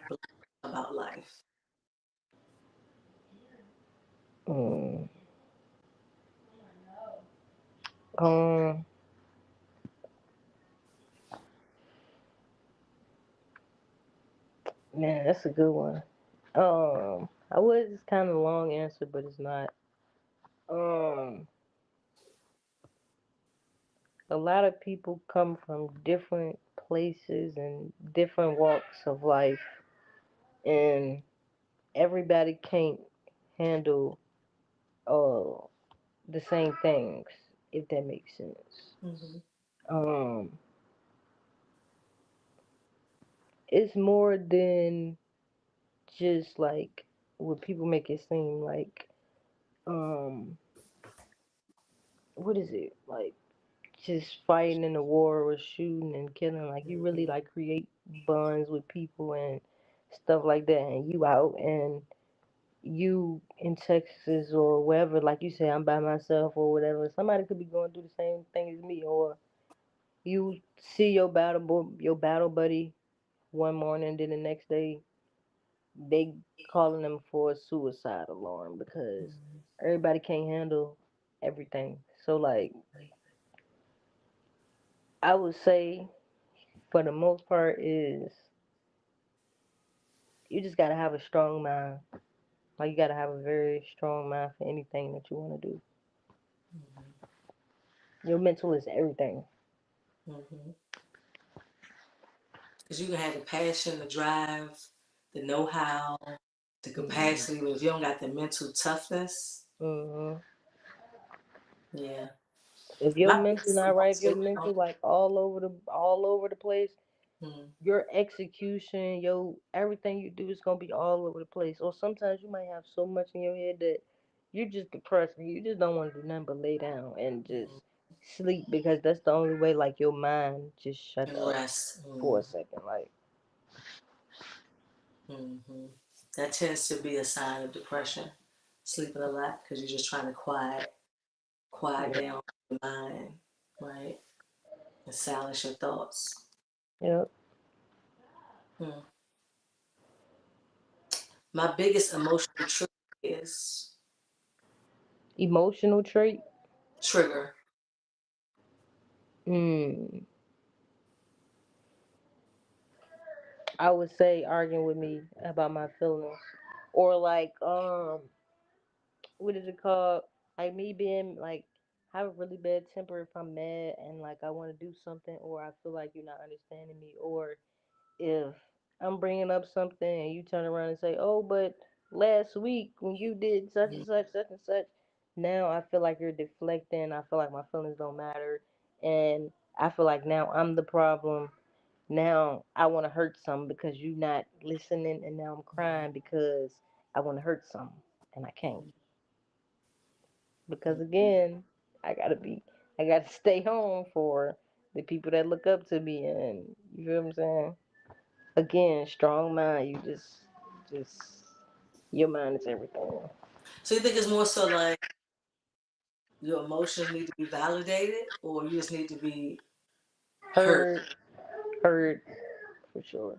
about life. Mm. Um, man, that's a good one. I was it's kind of a long answer, but it's not. Um, a lot of people come from different places and different walks of life, and everybody can't handle uh the same things, if that makes sense. Mm-hmm. Um, it's more than just like what people make it seem like. um what is it like just fighting in the war or shooting and killing, like you really Mhm. like create bonds with people and stuff like that, and you out and you in Texas or wherever, like you say, I'm by myself or whatever. Somebody could be going through the same thing as me, or you see your battle buddy one morning, then the next day they calling them for a suicide alarm because Mhm. everybody can't handle everything. So like I would say for the most part is you just gotta have a strong mind. Like you gotta have a very strong mind for anything that you wanna do. Mhm. Your mental is everything. Mhm. Because you can have the passion, the drive, the know-how, the Mm-hmm. capacity, but if you don't got the mental toughness, Mm-hmm. yeah. If your My mental biggest not right, if your emotion, mental like all over the place, mm, your execution, your everything you do is gonna be all over the place. Or sometimes you might have so much in your head that you're just depressed and you just don't want to do nothing but lay down and just mm, sleep because that's the only way like your mind just shut and off rest. for a Mm, second. Like hmm. That tends to be a sign of depression, sleeping a lot because you're just trying to quiet yeah, down your mind, right? And silence your thoughts. yeah. Mm. My biggest emotional is Emotional trait. trigger. Mm, I would say arguing with me about my feelings, or like what is it called? Like me being like have a really bad temper if I'm mad and like I want to do something, or I feel like you're not understanding me, or if I'm bringing up something and you turn around and say, "Oh, but last week when you did such and such, such and such," now I feel like you're deflecting. I feel like my feelings don't matter, and I feel like now I'm the problem. Now I want to hurt some because you're not listening, and now I'm crying because I want to hurt some and I can't because Mm-hmm. again, I gotta stay home for the people that look up to me, and you feel what I'm saying? Again, strong mind. Just your mind is everything. So you think it's more so like your emotions need to be validated, or you just need to be heard? Heard, heard for sure.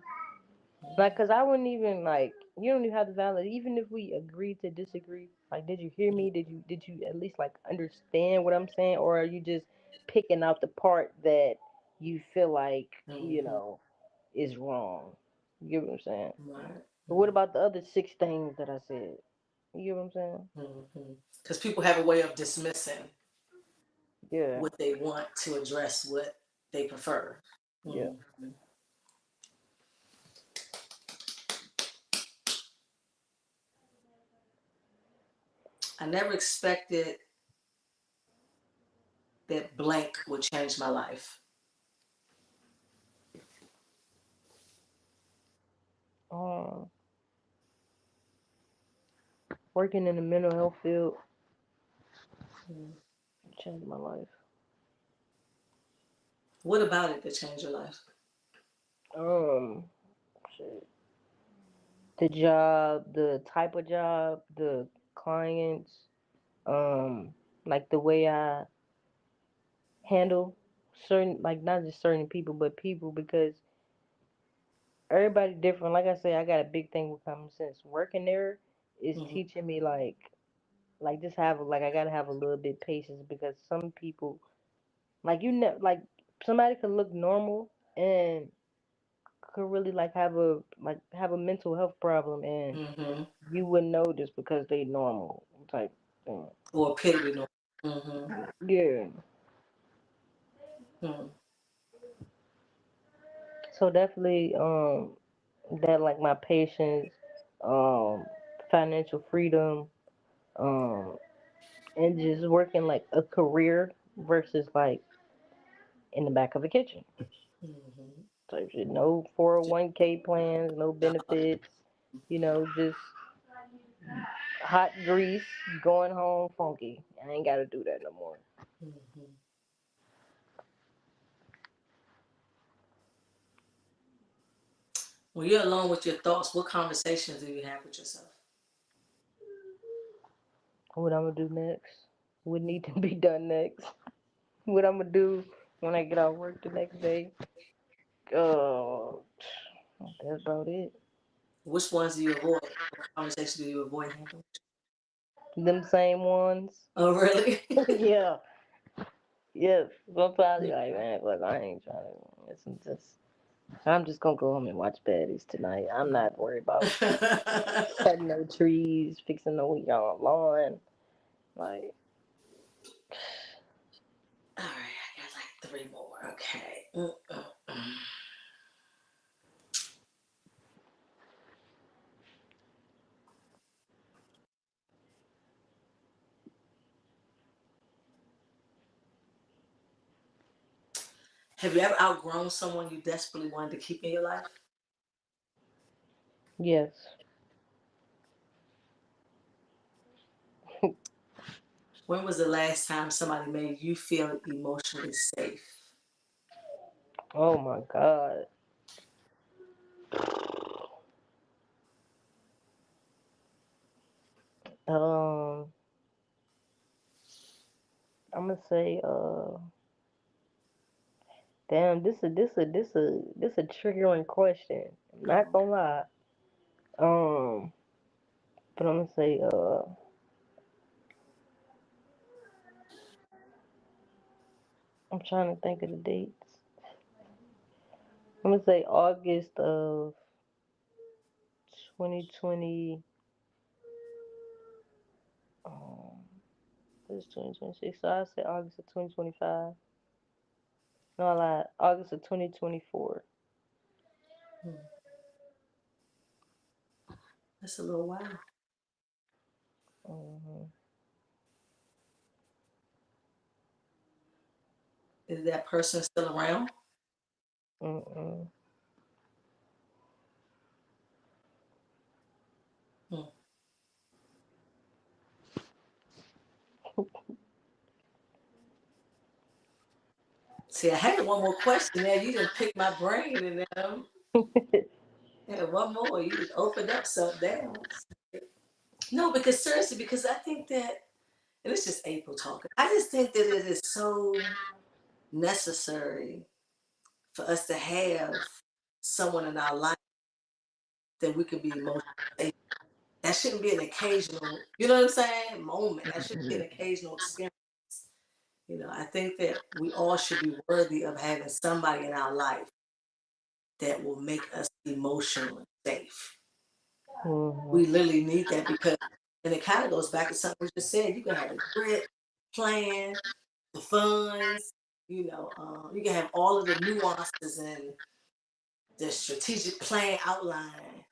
Like, cause I wouldn't even like. You don't even have to validate. Even if we agree to disagree, like, did you hear me? Did you at least like understand what I'm saying, or are you just picking out the part that you feel like Mm-hmm. is wrong? You get what I'm saying? Right. But what about the other six things that I said? You get what I'm saying? Mm-hmm. Because people have a way of dismissing Yeah, what they want to address what they prefer. yeah. Mm-hmm. I never expected that blank would change my life. Um, Working in the mental health field Mm. changed my life. What about it that changed your life? Um, Shit. The job, the type of job, the clients, um, like the way I handle certain, like not just certain people, but people because everybody different. Like I say, I got a big thing with common sense. Working there is Mm-hmm. teaching me like just have like I gotta have a little bit patience because some people like you know like somebody could look normal and could really like have a mental health problem and Mm-hmm. you wouldn't know just because they normal type thing. Or appear to be normal. Mm-hmm. Yeah. Mm-hmm. So definitely that like my patience, um financial freedom, um and just working like a career versus like in the back of a kitchen. Mm-hmm. Type shit. No 401k plans, no benefits, just hot grease, going home funky. I ain't gotta do that no more. Mm-hmm. When you're alone with your thoughts, what conversations do you have with yourself? What I'm gonna do next? What need to be done next? What I'm gonna do when I get out of work the next day? Uh, that's about it. Which ones do you avoid? What conversations do you avoid having? Them same ones. Oh, really? Yeah. Yes. I'm probably like, man, look, I ain't trying to listen to this. I'm just gonna go home and watch baddies tonight. I'm not worried about cutting no trees, fixing no y'all lawn. Like, All right, I got like 3 more. Okay. Mm-mm-mm. Have you ever outgrown someone you desperately wanted to keep in your life? yes. When was the last time somebody made you feel emotionally safe? Oh my God. Um, I'm gonna say, damn, this a triggering question. I'm not Oh, gonna lie. Um, but I'm gonna say, I'm trying to think of the dates. I'm gonna say August of 2020. Um, what's 2026? So I say August of 2025. No, I lied. August of 2024. hmm. That's a little while. Mm-hmm. Is that person still around? Mm-mm. Hmm. See, I had one more question there. You didn't pick my brain, and yeah, one more. You just opened up something else. No, because seriously, because I think that, and it's just April talking. I just think that it is so necessary for us to have someone in our life that we can be emotionally safe. That shouldn't be an occasional, you know what I'm saying, moment. That should be an occasional experience. I think that we all should be worthy of having somebody in our life that will make us emotionally safe. We Mm-hmm. literally need that because, and it kind of goes back to something we just said. You can have the grit, plan, the funds. You can have all of the nuances and the strategic plan outline.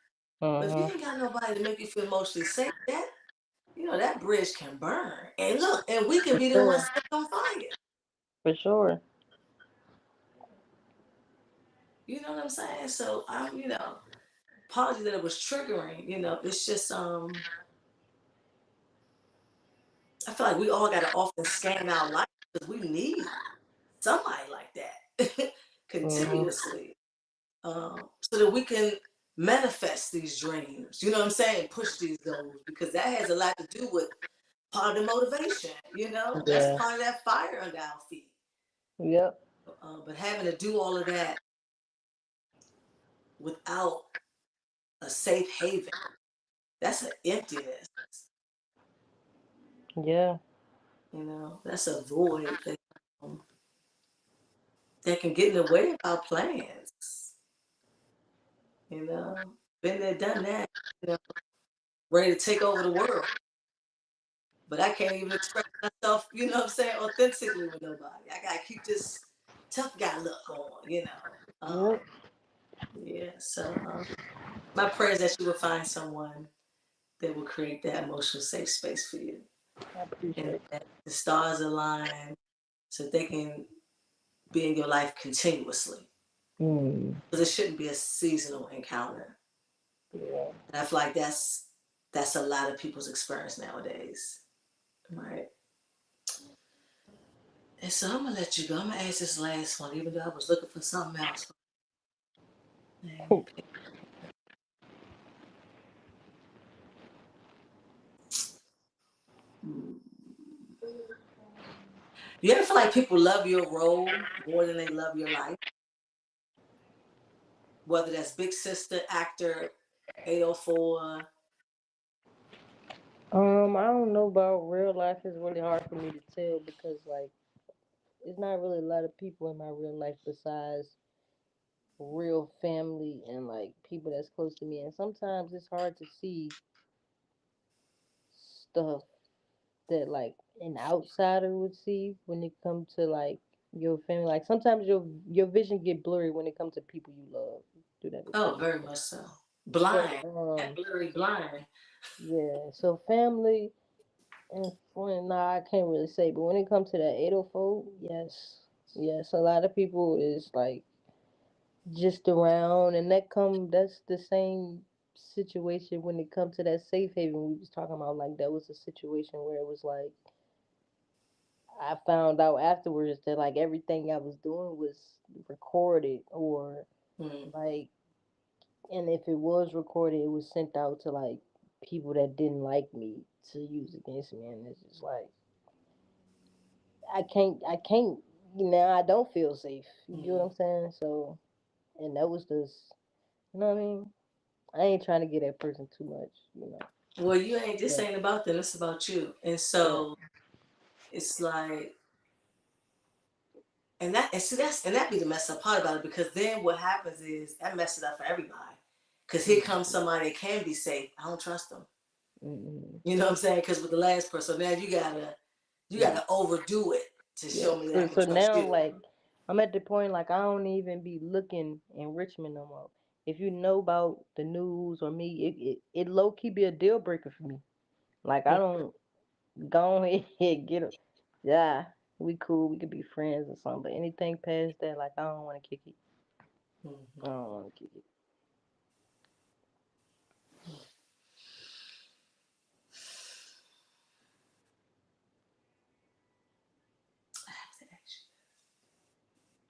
But if you Mm-hmm. ain't got nobody to make you feel emotionally safe, that bridge can burn. And look, and we can For be the sure. ones set on fire. For sure. You know what I'm saying? So apology that it was triggering. It's just I feel like we all gotta often scan our life because we need somebody like that Mm-hmm. continuously. So that we can manifest these dreams. You know what I'm saying? Push these goals because that has a lot to do with part of the motivation. That's Yeah. part of that fire under our feet. Yep. But having to do all of that without a safe haven, that's an emptiness. Yeah. That's a void um, that can get in the way of our plans. Been there, done that. You know, ready to take over the world, but I can't even express myself. You know what I'm saying? Authentically with nobody. I gotta keep this tough guy look on. Yep. Yeah. So my prayer is that you will find someone that will create that emotional safe space for you, I and appreciate that the stars align so they can be in your life continuously. it. Mm. Because it shouldn't be a seasonal encounter. Yeah. And I feel like that's that's a lot of people's experience nowadays, right? And so I'm gonna let you go. I'm gonna ask this last one, even though I was looking for something else. You ever feel like people love your role more than they love your life? Whether that's Big Sister, actor, 804. I don't know about real life. It's really hard for me to tell because like it's not really a lot of people in my real life besides real family and like people that's close to me. And sometimes it's hard to see stuff that like an outsider would see when it comes to like your family. Like sometimes your vision get blurry when it comes to people you love. Do that Oh, exist? very much so. So Blind. That blurry blind. yeah. So family and friend, nah, I can't really say. But when it comes to that 804, yes, yes, a lot of people is like just around, and that's the same situation when it comes to that safe haven we was talking about. Like that was a situation where it was like I found out afterwards that like everything I was doing was recorded or Mm. like, and if it was recorded, it was sent out to like people that didn't like me to use against me, and it's just like I can't, I don't feel safe. You get what Mm. I'm saying? So, and that was just, you know what I mean? I ain't trying to get that person too much. Well, you ain't. This But ain't about them. It's about you. And yeah, so it's like, and see and that be the messed up part about it, because then what happens is that messes it up for everybody. Because here comes somebody that can be safe. I don't trust them. mm-hmm. You know what I'm saying? Because with the last person, now you Yeah, gotta overdo it to yeah. show me that I So, can so trust now you. like I'm at the point like I don't even be looking in Richmond no more. If you know about the news or me, it low key be a deal breaker for me. Like I don't go ahead get it. Yeah, we cool. We could be friends or something. But anything past that, like I don't want to kick it. I Mm-hmm. don't want to kick it.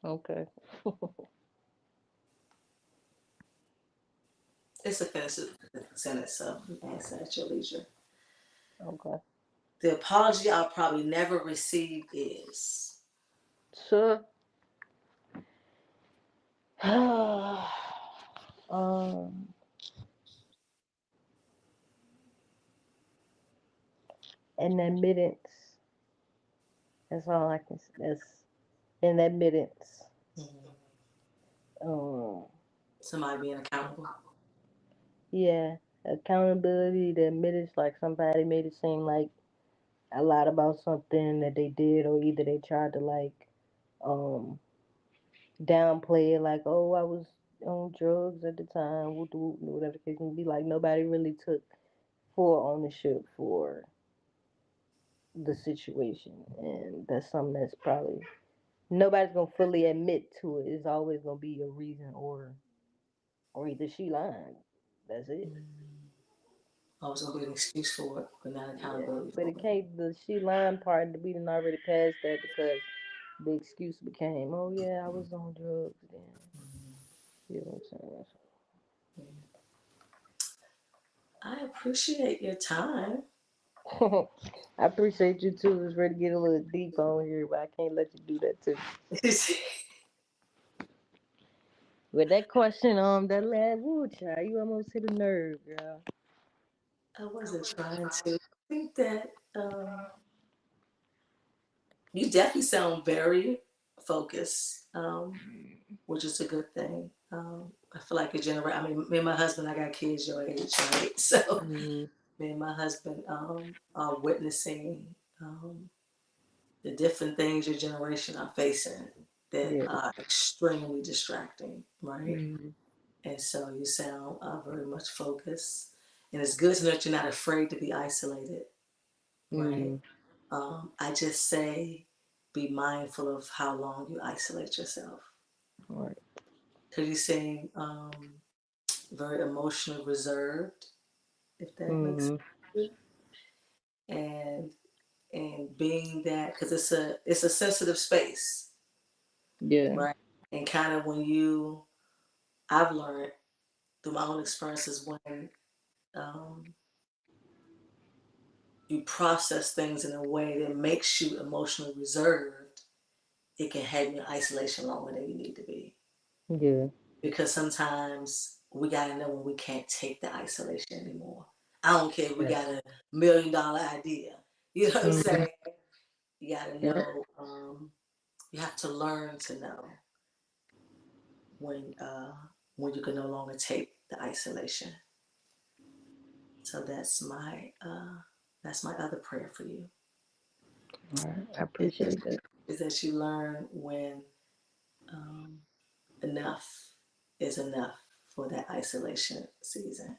Okay. It's a finish sentence, so answer at your leisure. Okay. The apology I'll probably never receive is. So, um, an admittance. That's all I can say. That's an admittance. Mhm. Um, Somebody being accountable. yeah, accountability. The admittance, like somebody made it seem like a lot about something that they did, or either they tried to like um downplay it, like oh I was on drugs at the time, whatever the case may be. Like nobody really took full ownership for the situation, and that's something that's probably nobody's gonna fully admit to it. It's always gonna be a reason, or either she lying. That's it. Mm. Always gonna be an excuse for it, but not Yeah, accountability but for it it. can't. The she lying part, we done already passed that because the excuse became, oh yeah, I was on drugs then. Mm. You know what Yeah. I appreciate your time. I'm saying? I appreciate you too. It's ready to get a little deep on here, but I can't let you do that too. With that question, that last woo child, you almost hit a nerve, girl. I wasn't trying to. I think that you definitely sound very focused, which is a good thing. I feel like a generation. I mean, me and my husband, I got kids your age, right? So Mm-hmm. me and my husband are witnessing the different things your generation are facing that Yeah. are extremely distracting, right? Mm-hmm. And so you sound very much focused. And it's good to know that you're not afraid to be isolated, right? Mm-hmm. I just say be mindful of how long you isolate yourself. All right. Because you seem very emotionally reserved. if that makes sense. And being that, because it's a sensitive space, Yeah. right? And kind of I've learned through my own experiences when um, you process things in a way that makes you emotionally reserved, it can have you in isolation longer than you need to be. Yeah. Because sometimes we gotta know when we can't take the isolation anymore. I don't care if we Yeah. got $1 million idea. You know what I'm Mm-hmm. saying? You gotta Yeah. know. You have to learn to know when uh, when you can no longer take the isolation. So that's my other prayer for you. All right. I Is that, appreciate that. is that you learn when um, enough is enough for that isolation season.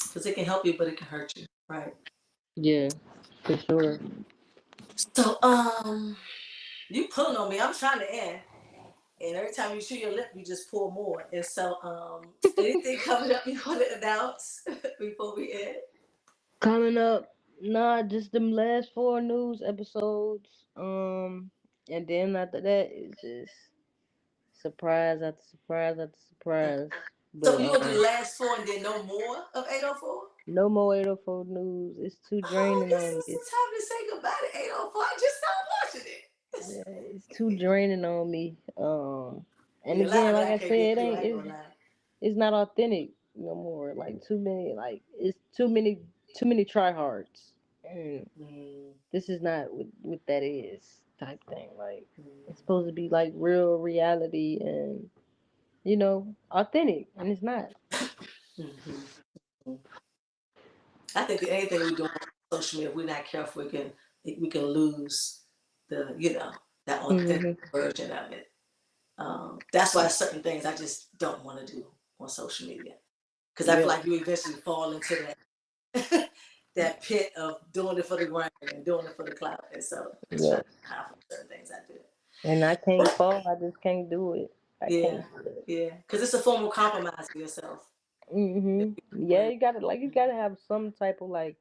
Because it can help you, but it can hurt you, right? Yeah, for sure. So, you pulling on me. I'm trying to end, and every time you chew your lip, you just pull more. And so, anything coming up you want to announce before we end? Coming up, nah, just them last 4 news episodes. And then after that, it's just surprise after surprise after Okay. surprise. So But you gonna do the last four and then no more of 804? no more 804 news. It's too Oh, draining this on me. is the time to say goodbye to 804. I just stopped watching Yeah, it's too it. draining on me. And Yeah, a lot again, of it like I I can't said, get through. I ain't gonna lie. it's not authentic no more. Like too many, like it's too many tryhards. And Mm, this is not what that is type thing. Like it's mm, supposed to be like real reality and authentic, and it's not. mm. I think anything we do on social media, if we're not careful, we can lose that authentic Hmm. version of it. That's why certain things I just don't want to do on social media because I feel Yep. like you eventually fall into that that pit of doing it for the gram and doing it for the clout, and so I just try to Yep. be mindful of certain things I do. And I can't But fall. I just can't do it. I yeah, can't do it. yeah, because it's a form of compromising yourself. Yeah, When you gotta have some type of like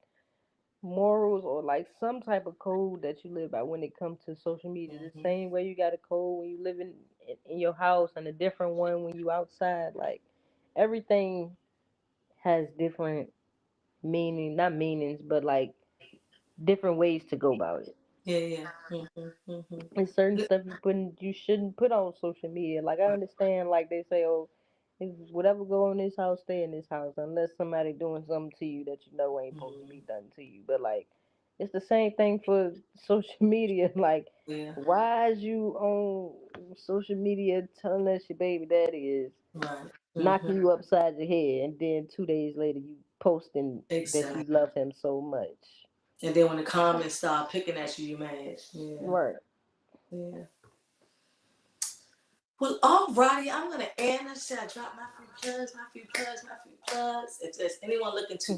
morals or like some type of code that you live by when it comes to social media. The mm-hmm. same way you got a code when you live in your house and a different one when you outside. Like everything has different not meanings, but like different ways to go about it. Yeah, yeah, mm-hmm. And certain stuff you shouldn't put on social media. Like I understand, like they say, oh, if whatever go in this house, stay in this house, unless somebody doing something to you that you know ain't supposed to Mm-hmm. be done to you. But like, it's the same thing for social media. Like, Yeah, why is you on social media telling us your baby daddy is right. Mm-hmm. knocking you upside your head, and then 2 days later you posting that Exactly. you love him so much? And then when the comments start picking at you, you mad. Yeah, Right. yeah. Well, alrighty, I'm gonna end. I said I dropped my few plugs. If there's anyone looking to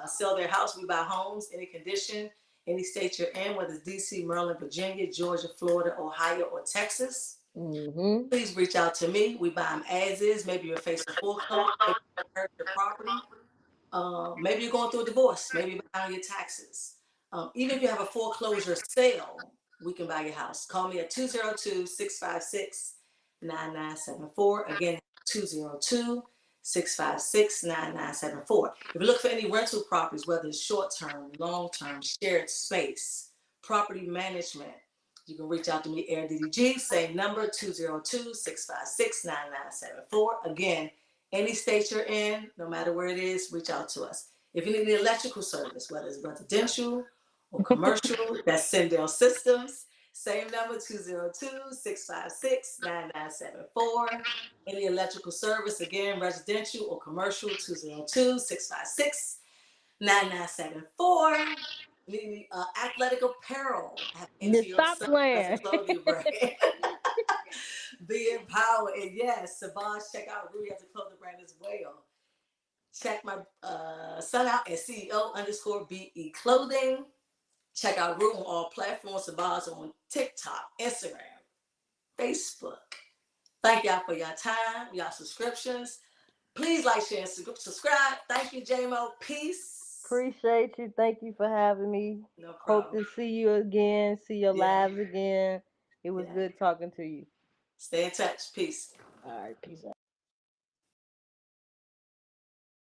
sell their house, we buy homes, any condition, any state you're in, whether it's DC, Maryland, Virginia, Georgia, Florida, Ohio, or Texas, Mm-hmm. please reach out to me. We buy them as is. Maybe you're facing foreclosure, maybe you inherit your property. Maybe you're going through a divorce. Maybe you're behind your taxes. Even if you have a foreclosure sale, we can buy your house. Call me at 202-656-9974. Again, 202-656-9974. If you look for any rental properties, whether it's short-term, long-term, shared space, property management, you can reach out to me, Air DDG, same number, 202-656-9974. Again, any state you're in, no matter where it is, reach out to us. If you need the electrical service, whether it's residential or commercial, that's Sendell Systems. Same number, 202-656-9974. Any electrical service, again, residential or commercial, 202-656-9974. Need athletic apparel. I have You NTO stop Sun as a playing. clothing brand. Be empowered. And yes, Savage, check out Rui as a clothing brand as well. Check my son out at CEO_BE Clothing. Check out Rue on all platforms. Savage on TikTok, Instagram, Facebook. Thank y'all for your time, y'all subscriptions. Please like, share, and subscribe. Thank you, JAYMO. Peace. Appreciate you. Thank you for having me. No Hope problem. to see you again, see your Yeah. lives again. It was Yeah. good talking to you. Stay in touch. Peace. All right, peace out.